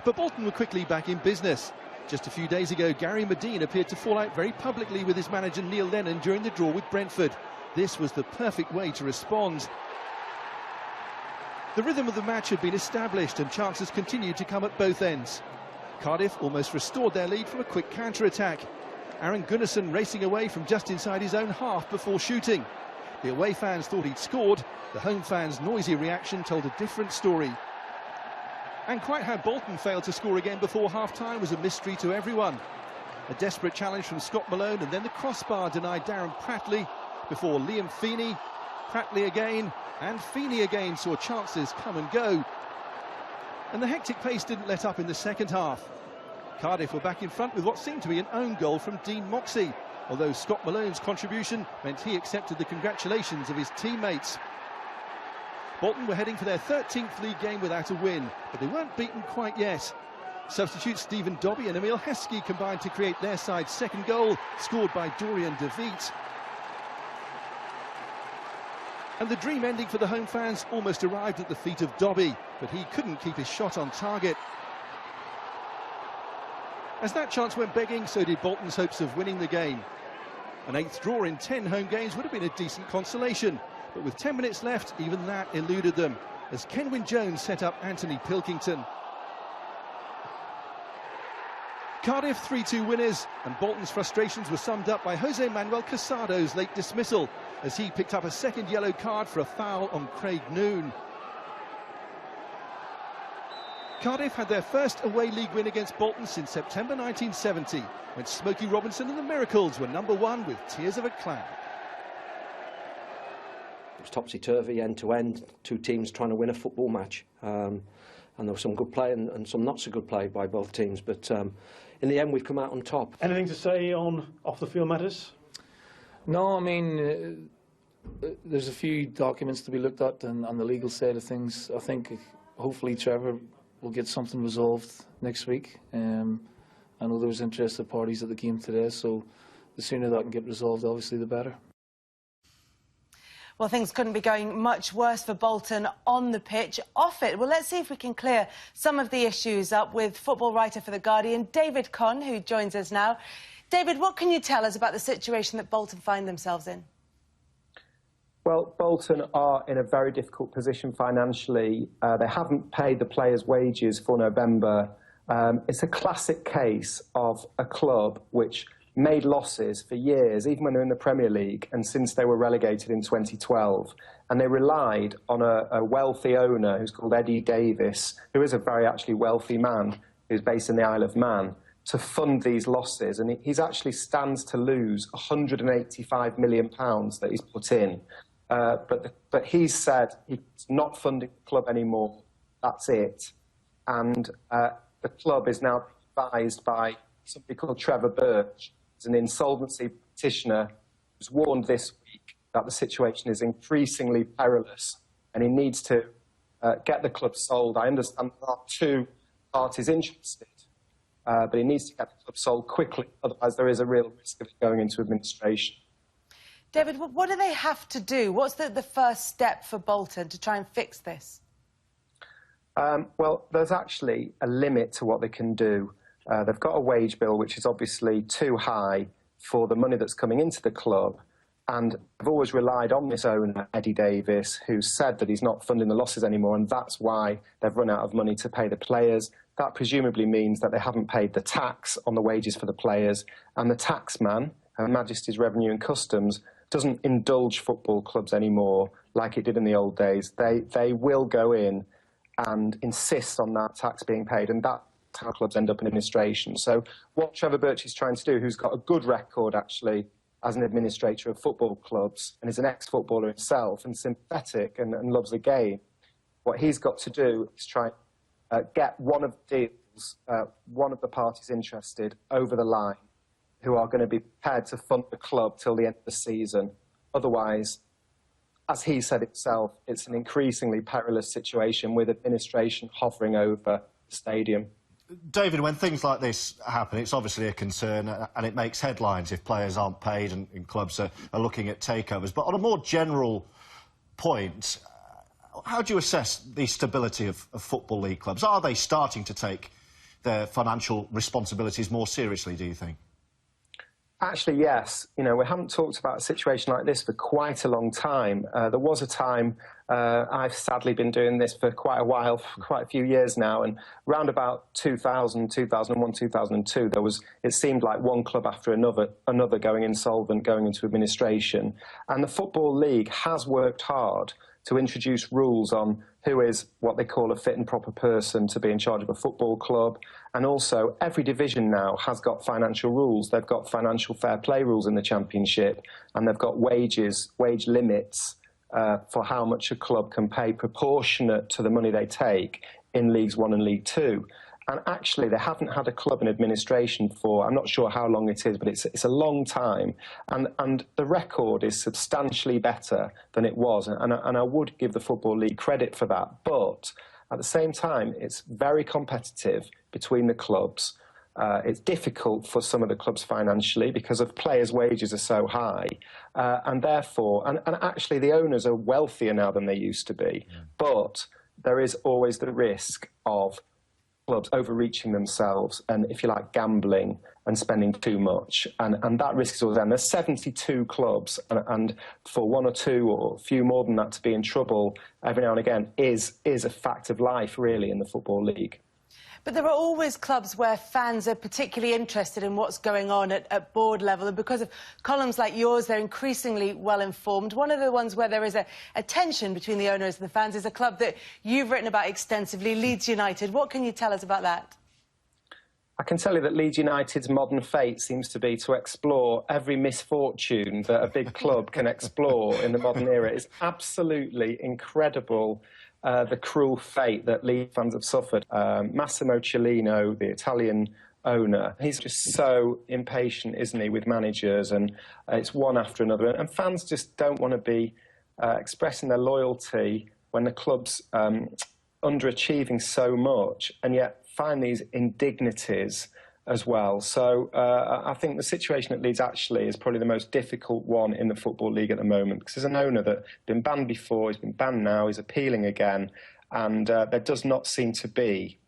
But Bolton were quickly back in business. Just a few days ago, Gary Medine appeared to fall out very publicly with his manager Neil Lennon during the draw with Brentford. This was the perfect way to respond. The rhythm of the match had been established and chances continued to come at both ends. Cardiff almost restored their lead from a quick counter-attack. Aaron Gunnarsson racing away from just inside his own half before shooting. The away fans thought he'd scored. The home fans' noisy reaction told a different story. And quite how Bolton failed to score again before half-time was a mystery to everyone. A desperate challenge from Scott Malone and then the crossbar denied Darren Pratley before Liam Feeney, Pratley again, and Feeney again saw chances come and go. And the hectic pace didn't let up in the second half. Cardiff were back in front with what seemed to be an own goal from Dean Moxey, although Scott Malone's contribution meant he accepted the congratulations of his teammates. Bolton were heading for their 13th league game without a win, but they weren't beaten quite yet. Substitutes Stephen Dobbie and Emil Heskey combined to create their side's second goal, scored by Dorian De Viet. And the dream ending for the home fans almost arrived at the feet of Dobbie, but he couldn't keep his shot on target. As that chance went begging, so did Bolton's hopes of winning the game. An 8th draw in 10 home games would have been a decent consolation, but with 10 minutes left, even that eluded them, as Kenwyne Jones set up Anthony Pilkington. Cardiff 3-2 winners, and Bolton's frustrations were summed up by Jose Manuel Casado's late dismissal, as he picked up a second yellow card for a foul on Craig Noone. Cardiff had their first away league win against Bolton since September 1970, when Smokey Robinson and the Miracles were #1 with tears of a clown. It was topsy-turvy, end-to-end, two teams trying to win a football match. And there was some good play and some not so good play by both teams, but in the end we've come out on top. Anything to say on off-the-field matters? No, I mean, there's a few documents to be looked at on the legal side of things. I think hopefully Trevor will get something resolved next week. I know there was interested parties at the game today, so the sooner that can get resolved, obviously, the better. Well, things couldn't be going much worse for Bolton on the pitch. Off it, well, let's see if we can clear some of the issues up with football writer for The Guardian, David Conn, who joins us now. David, what can you tell us about the situation that Bolton find themselves in? Well, Bolton are in a very difficult position financially. They haven't paid the players' wages for November. It's a classic case of a club which made losses for years, even when they were in the Premier League, and since they were relegated in 2012. And they relied on a wealthy owner who's called Eddie Davis, who is a very actually wealthy man who's based in the Isle of Man, to fund these losses. And he's actually stands to lose £185 million that he's put in. But he's said he's not funding the club anymore. That's it. And the club is now advised by somebody called Trevor Birch, who's an insolvency practitioner, who's warned this week that the situation is increasingly perilous and he needs to get the club sold. I understand there are two parties interested, but he needs to get the club sold quickly, otherwise there is a real risk of it going into administration. David, what do they have to do? What's the first step for Bolton to try and fix this? Well, there's actually a limit to what they can do. They've got a wage bill which is obviously too high for the money that's coming into the club, and they've always relied on this owner, Eddie Davis, who said that he's not funding the losses anymore, and that's why they've run out of money to pay the players. That presumably means that they haven't paid the tax on the wages for the players, and the taxman, Her Majesty's Revenue and Customs, doesn't indulge football clubs anymore like it did in the old days. They will go in and insist on that tax being paid, and that's how clubs end up in administration. So what Trevor Birch is trying to do, who's got a good record actually as an administrator of football clubs and is an ex-footballer himself and sympathetic and loves the game, what he's got to do is try get one of the deals, one of the parties interested over the line, who are going to be prepared to fund the club till the end of the season. Otherwise, as he said himself, it's an increasingly perilous situation with administration hovering over the stadium. David, when things like this happen, it's obviously a concern and it makes headlines if players aren't paid and clubs are looking at takeovers. But on a more general point, how do you assess the stability of Football League clubs? Are they starting to take their financial responsibilities more seriously, do you think? Actually, yes. You know, we haven't talked about a situation like this for quite a long time. There was a time, I've sadly been doing this for quite a while, for quite a few years now, and round about 2000, 2001, 2002, it seemed like one club after another going insolvent, going into administration. And the Football League has worked hard to introduce rules on who is what they call a fit and proper person to be in charge of a football club. And also, every division now has got financial rules. They've got financial fair play rules in the Championship, and they've got wage limits for how much a club can pay proportionate to the money they take in Leagues 1 and League 2. And actually, they haven't had a club in administration for, I'm not sure how long it is, but it's a long time. And the record is substantially better than it was. And I would give the Football League credit for that. But at the same time, it's very competitive between the clubs. It's difficult for some of the clubs financially because of players' wages are so high. And therefore, and actually the owners are wealthier now than they used to be. Yeah. But there is always the risk of clubs overreaching themselves and, if you like, gambling and spending too much. And that risk is always there. And there's 72 clubs, and for one or two or a few more than that to be in trouble every now and again is a fact of life, really, in the Football League. But there are always clubs where fans are particularly interested in what's going on at board level, and because of columns like yours, they're increasingly well-informed. One of the ones where there is a tension between the owners and the fans is a club that you've written about extensively, Leeds United. What can you tell us about that? I can tell you that Leeds United's modern fate seems to be to explore every misfortune that a big club can explore in the modern era. It's absolutely incredible, the cruel fate that Leeds fans have suffered. Massimo Cellino, the Italian owner, he's just so impatient, isn't he, with managers, and it's one after another. And fans just don't want to be expressing their loyalty when the club's underachieving so much, and yet find these indignities as well. So I think the situation at Leeds actually is probably the most difficult one in the Football League at the moment, because there's an owner that's been banned before, he's been banned now, he's appealing again, and there does not seem to be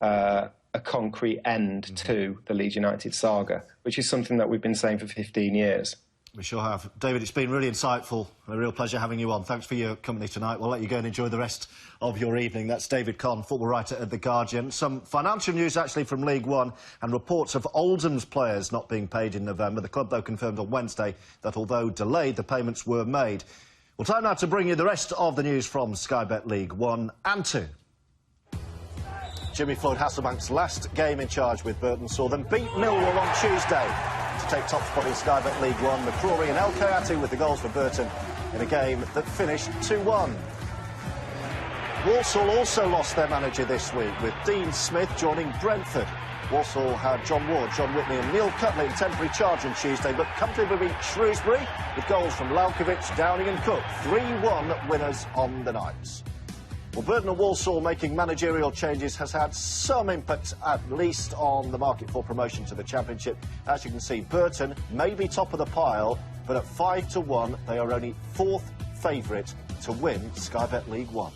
a concrete end to the Leeds United saga, which is something that we've been saying for 15 years. We sure have. David, it's been really insightful. A real pleasure having you on. Thanks for your company tonight. We'll let you go and enjoy the rest of your evening. That's David Conn, football writer at The Guardian. Some financial news, actually, from League One, and reports of Oldham's players not being paid in November. The club, though, confirmed on Wednesday that, although delayed, the payments were made. Well, time now to bring you the rest of the news from Sky Bet League 1 and 2. Jimmy Floyd Hasselbank's last game in charge with Burton saw them beat Millwall on Tuesday to take top spot in Sky Bet League 1. McCrory and El Kayati with the goals for Burton in a game that finished 2-1. Walsall also lost their manager this week, with Dean Smith joining Brentford. Walsall had John Ward, John Whitney and Neil Cutley in temporary charge on Tuesday, but comfortably beat Shrewsbury with goals from Lalkovic, Downing and Cook. 3-1 winners on the nights. Well, Burton and Walsall making managerial changes has had some impact, at least, on the market for promotion to the Championship. As you can see, Burton may be top of the pile, but at 5-1, they are only 4th favourite to win Sky Bet League 1.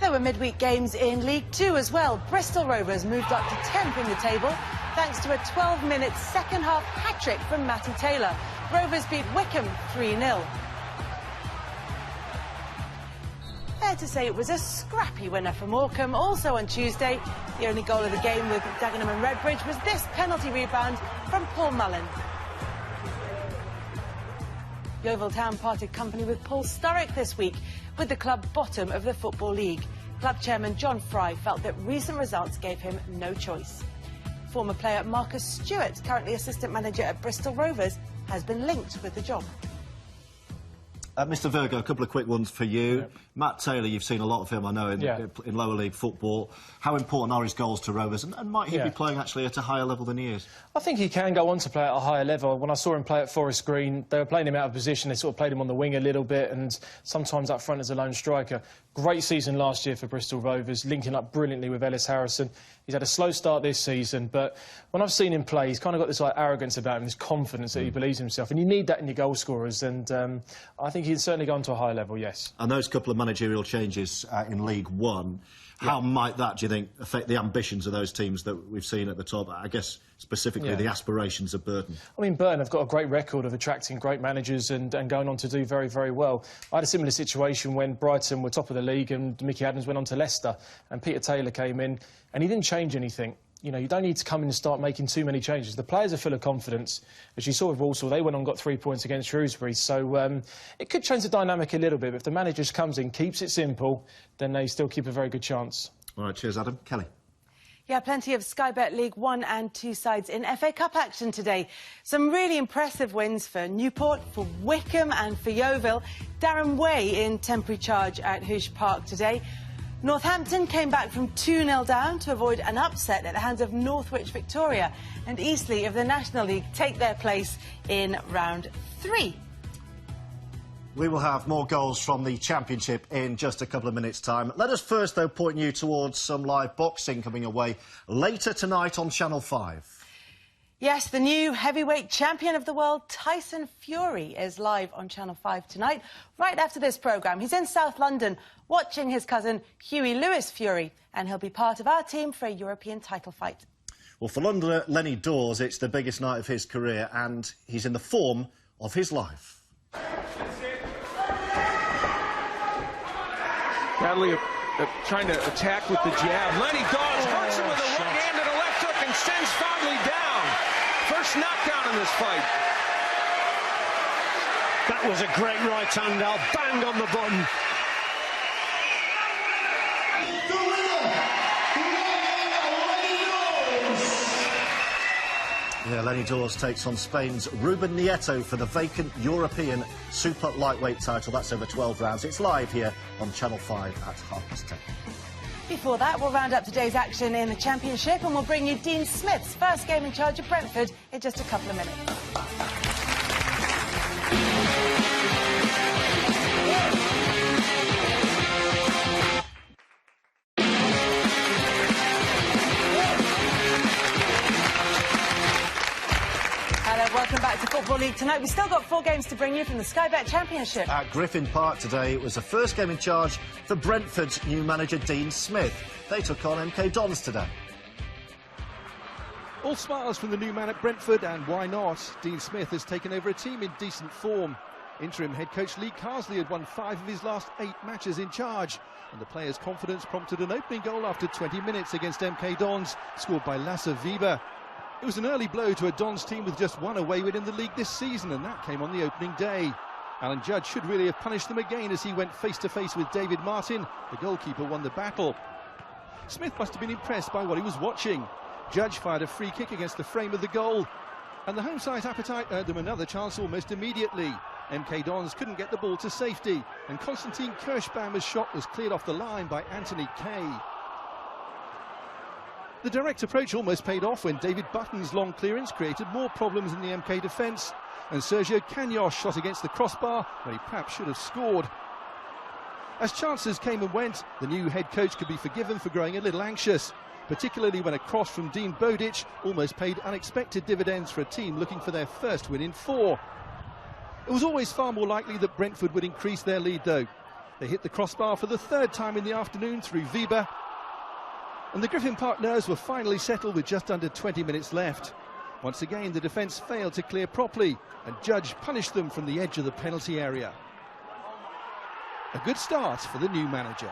There were midweek games in League 2 as well. Bristol Rovers moved up to 10th in the table thanks to a 12-minute second-half hat-trick from Matty Taylor. Rovers beat Wickham 3-0. Fair to say it was a scrappy winner for Morecambe. Also on Tuesday, the only goal of the game with Dagenham and Redbridge was this penalty rebound from Paul Mullen. Yeovil Town parted company with Paul Sturrock this week, with the club bottom of the Football League. Club chairman John Fry felt that recent results gave him no choice. Former player Marcus Stewart, currently assistant manager at Bristol Rovers, has been linked with the job. Mr Virgo, a couple of quick ones for you. Yep. Matt Taylor, you've seen a lot of him, I know, in lower league football. How important are his goals to Rovers, and might he be playing actually at a higher level than he is? I think he can go on to play at a higher level. When I saw him play at Forest Green, they were playing him out of position. They sort of played him on the wing a little bit, and sometimes up front as a lone striker. Great season last year for Bristol Rovers, linking up brilliantly with Ellis Harrison. He's had a slow start this season, but when I've seen him play, he's kind of got this arrogance about him, this confidence that he believes in himself, and you need that in your goal scorers, and I think he's certainly gone to a high level, yes. And those couple of managerial changes in League One, how might that, do you think, affect the ambitions of those teams that we've seen at the top? I guess specifically the aspirations of Burton. I mean, Burton have got a great record of attracting great managers and going on to do very, very well. I had a similar situation when Brighton were top of the league and Mickey Adams went on to Leicester and Peter Taylor came in and he didn't change anything. You know, you don't need to come in and start making too many changes. The players are full of confidence. As you saw with Walsall, they went on and got 3 points against Shrewsbury. So it could change the dynamic a little bit. But if the manager just comes in, keeps it simple, then they still keep a very good chance. All right, cheers, Adam. Kelly. Yeah, plenty of Sky Bet League 1 and 2 sides in FA Cup action today. Some really impressive wins for Newport, for Wickham and for Yeovil. Darren Way in temporary charge at Hoosh Park today. Northampton came back from 2-0 down to avoid an upset at the hands of Northwich Victoria. And Eastleigh of the National League take their place in round 3. We will have more goals from the Championship in just a couple of minutes' time. Let us first, though, point you towards some live boxing coming away later tonight on Channel 5. Yes, the new heavyweight champion of the world, Tyson Fury, is live on Channel 5 tonight, right after this programme. He's in South London watching his cousin Hughie Lewis Fury, and he'll be part of our team for a European title fight. Well, for Londoner Lenny Dawes, it's the biggest night of his career, and he's in the form of his life. Bradley trying to attack with the jab. Lenny Dawes hurts him with a right hand and a left hook and sends Fodley down. First knockdown in this fight. That was a great right hand, Al. Bang on the button. Yeah, Lenny Dawes takes on Spain's Ruben Nieto for the vacant European super lightweight title. That's over 12 rounds. It's live here on Channel 5 at 10:30. Before that, we'll round up today's action in the Championship and we'll bring you Dean Smith's first game in charge of Brentford in just a couple of minutes. Welcome back to Football League tonight. We've still got 4 games to bring you from the Sky Bet Championship. At Griffin Park today, it was the first game in charge for Brentford's new manager, Dean Smith. They took on MK Dons today. All smiles from the new man at Brentford, and why not? Dean Smith has taken over a team in decent form. Interim head coach Lee Carsley had won 5 of his last 8 matches in charge, and the players' confidence prompted an opening goal after 20 minutes against MK Dons, scored by Lasse Weber. It was an early blow to a Dons team with just 1 away win in the league this season, and that came on the opening day. Alan Judge should really have punished them again as he went face-to-face with David Martin. The goalkeeper won the battle. Smith must have been impressed by what he was watching. Judge fired a free kick against the frame of the goal, and the home side's appetite earned them another chance almost immediately. MK Dons couldn't get the ball to safety, and Konstantin Kirschbaumer's shot was cleared off the line by Anthony Kay. The direct approach almost paid off when David Button's long clearance created more problems in the MK defence, and Sergio Caños shot against the crossbar when he perhaps should have scored. As chances came and went, the new head coach could be forgiven for growing a little anxious, particularly when a cross from Dean Bodic almost paid unexpected dividends for a team looking for their first win in 4. It was always far more likely that Brentford would increase their lead, though. They hit the crossbar for the 3rd time in the afternoon through Weber, and the Griffin Park nerves were finally settled with just under 20 minutes left. Once again, the defence failed to clear properly, and Judge punished them from the edge of the penalty area. A good start for the new manager.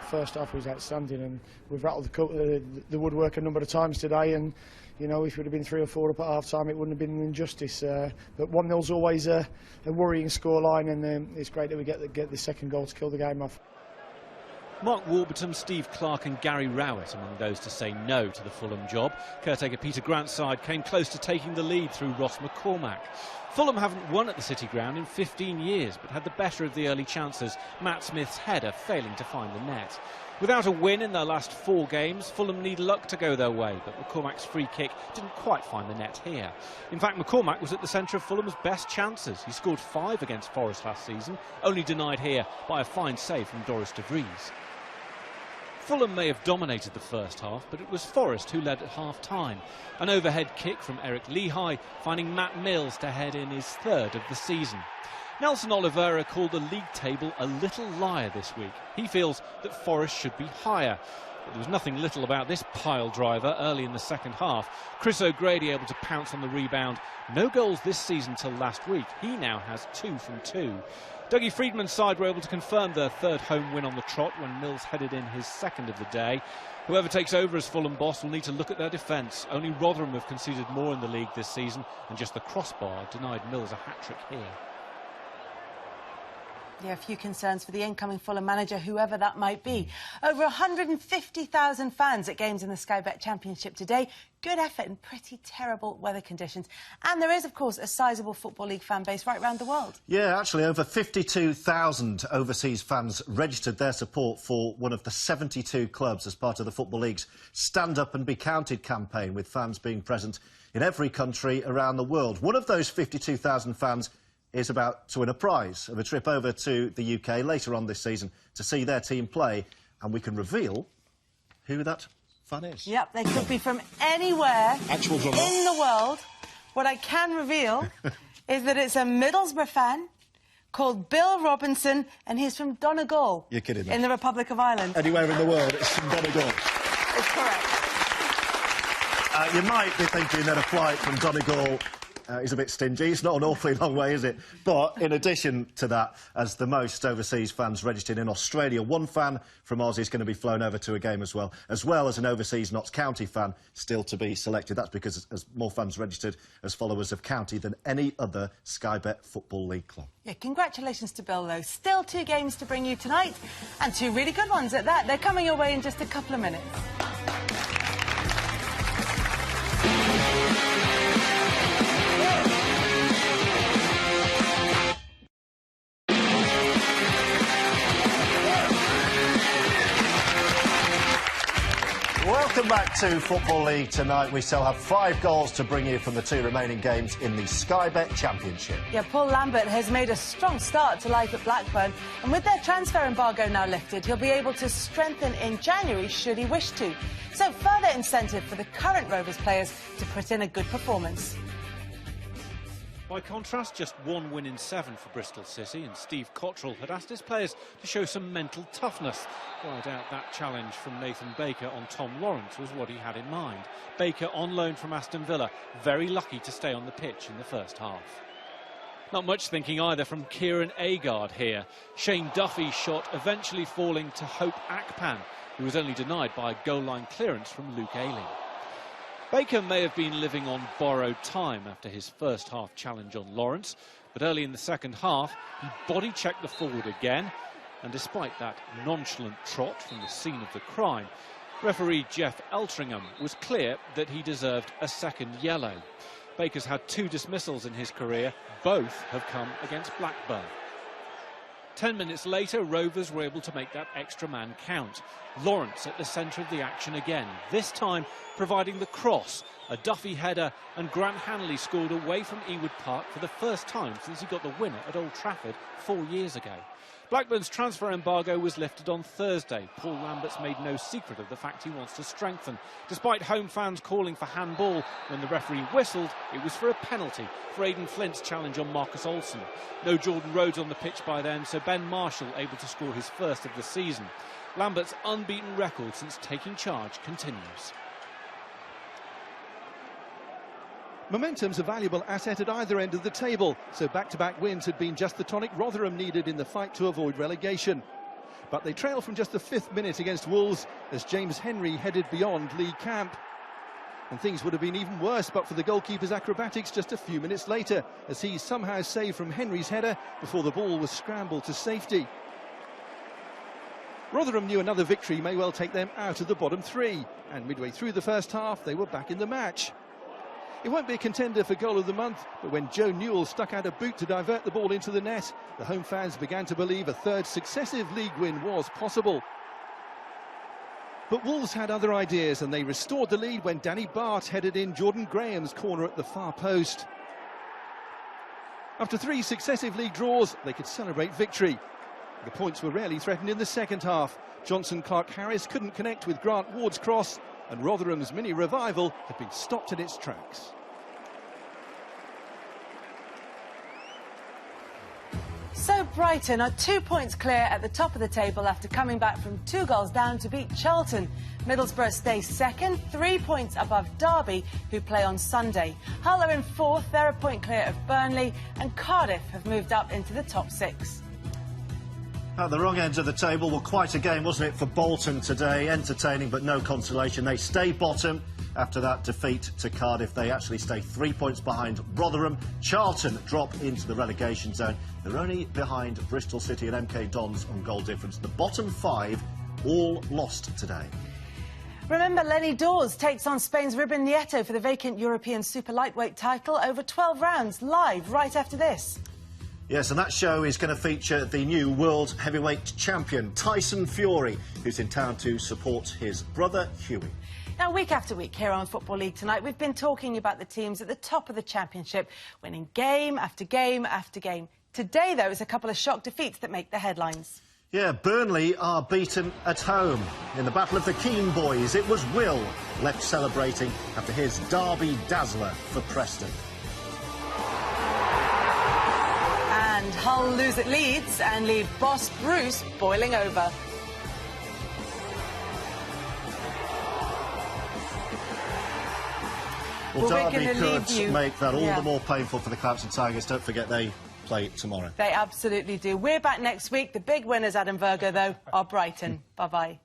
First half was outstanding, and we've rattled the woodwork a number of times today, and you know, if it would have been 3 or 4 up at half time, it wouldn't have been an injustice, but 1-0's always a worrying scoreline, and it's great that we get the second goal to kill the game off. Mark Warburton, Steve Clarke and Gary Rowett among those to say no to the Fulham job. Caretaker Peter Grant's side came close to taking the lead through Ross McCormack. Fulham haven't won at the City Ground in 15 years, but had the better of the early chances, Matt Smith's header failing to find the net. Without a win in their last 4 games, Fulham need luck to go their way, but McCormack's free kick didn't quite find the net here. In fact, McCormack was at the centre of Fulham's best chances. He scored 5 against Forest last season, only denied here by a fine save from Doris de Vries. Fulham may have dominated the first half, but it was Forest who led at half-time. An overhead kick from Eric Lehigh, finding Matt Mills to head in his 3rd of the season. Nelson Oliveira called the league table a little liar this week. He feels that Forest should be higher. But there was nothing little about this pile driver early in the second half. Chris O'Grady able to pounce on the rebound. No goals this season till last week. He now has 2 from 2. Dougie Friedman's side were able to confirm their 3rd home win on the trot when Mills headed in his 2nd of the day. Whoever takes over as Fulham boss will need to look at their defence. Only Rotherham have conceded more in the league this season, and just the crossbar denied Mills a hat-trick here. Yeah, a few concerns for the incoming Fulham manager, whoever that might be. Over 150,000 fans at games in the Sky Bet Championship today. Good effort in pretty terrible weather conditions. And there is, of course, a sizable Football League fan base right around the world. Yeah, actually, over 52,000 overseas fans registered their support for one of the 72 clubs as part of the Football League's Stand Up and Be Counted campaign, with fans being present in every country around the world. One of those 52,000 fans is about to win a prize of a trip over to the UK later on this season to see their team play, and we can reveal who that fan is. Yep, they could be from anywhere in the world. What I can reveal is that it's a Middlesbrough fan called Bill Robinson, and he's from Donegal. You're kidding me. In the Republic of Ireland. Anywhere in the world, it's from Donegal. It's correct. You might be thinking that a flight from Donegal He's a bit stingy. It's not an awfully long way, is it? But in addition to that, as the most overseas fans registered in Australia, one fan from Oz is going to be flown over to a game as well as an overseas Notts County fan still to be selected. That's because there's more fans registered as followers of County than any other Sky Bet Football League club. Yeah, congratulations to Bill, though. Still 2 games to bring you tonight, and 2 really good ones at that. They're coming your way in just a couple of minutes. Welcome back to Football League tonight. We still have 5 goals to bring you from the 2 remaining games in the Sky Bet Championship. Yeah, Paul Lambert has made a strong start to life at Blackburn, and with their transfer embargo now lifted, he'll be able to strengthen in January should he wish to. So further incentive for the current Rovers players to put in a good performance. By contrast, just 1 win in 7 for Bristol City, and Steve Cottrell had asked his players to show some mental toughness. Well, I doubt that challenge from Nathan Baker on Tom Lawrence was what he had in mind. Baker on loan from Aston Villa, very lucky to stay on the pitch in the first half. Not much thinking either from Kieran Agard here. Shane Duffy's shot eventually falling to Hope Akpan, who was only denied by a goal line clearance from Luke Ayling. Baker may have been living on borrowed time after his first half challenge on Lawrence, but early in the second half he body-checked the forward again, and despite that nonchalant trot from the scene of the crime, referee Jeff Eltringham was clear that he deserved a second yellow. Baker's had 2 dismissals in his career, both have come against Blackburn. 10 minutes later, Rovers were able to make that extra man count. Lawrence at the centre of the action again, this time providing the cross, a Duffy header, and Grant Hanley scored away from Ewood Park for the first time since he got the winner at Old Trafford 4 years ago. Blackburn's transfer embargo was lifted on Thursday. Paul Lambert's made no secret of the fact he wants to strengthen. Despite home fans calling for handball, when the referee whistled, it was for a penalty for Aidan Flint's challenge on Marcus Olsen. No Jordan Rhodes on the pitch by then, so Ben Marshall able to score his first of the season. Lambert's unbeaten record since taking charge continues. Momentum's a valuable asset at either end of the table, so back-to-back wins had been just the tonic Rotherham needed in the fight to avoid relegation. But they trail from just the 5th minute against Wolves as James Henry headed beyond Lee Camp. And things would have been even worse but for the goalkeeper's acrobatics just a few minutes later, as he somehow saved from Henry's header before the ball was scrambled to safety. Rotherham knew another victory may well take them out of the bottom 3, and midway through the first half they were back in the match. It won't be a contender for goal of the month, but when Joe Newell stuck out a boot to divert the ball into the net, the home fans began to believe a 3rd successive league win was possible. But Wolves had other ideas, and they restored the lead when Danny Bart headed in Jordan Graham's corner at the far post. After 3 successive league draws, they could celebrate victory. The points were rarely threatened in the second half. Johnson Clark-Harris couldn't connect with Grant Ward's cross, and Rotherham's mini revival had been stopped in its tracks. So Brighton are 2 points clear at the top of the table after coming back from 2 goals down to beat Charlton. Middlesbrough stay second, 3 points above Derby, who play on Sunday. Hull are in 4th, they're a point clear of Burnley, and Cardiff have moved up into the top 6. At the wrong end of the table, well, quite a game, wasn't it, for Bolton today? Entertaining, but no consolation. They stay bottom after that defeat to Cardiff. They actually stay 3 points behind Rotherham. Charlton drop into the relegation zone. They're only behind Bristol City and MK Dons on goal difference. The bottom 5 all lost today. Remember, Lenny Dawes takes on Spain's Ruben Nieto for the vacant European super lightweight title over 12 rounds, live right after this. Yes, and that show is going to feature the new world heavyweight champion, Tyson Fury, who's in town to support his brother, Hughie. Now, week after week here on Football League Tonight, we've been talking about the teams at the top of the championship, winning game after game after game. Today, though, is a couple of shock defeats that make the headlines. Yeah, Burnley are beaten at home. In the Battle of the Keene Boys, it was Will left celebrating after his Derby dazzler for Preston. And Hull lose at Leeds and leave boss Bruce boiling over. Well, we're Derby going to leave could you. make that all the more painful for the Clemson Tigers. Don't forget they play tomorrow. They absolutely do. We're back next week. The big winners, Adam Virgo, though, are Brighton. Bye-bye.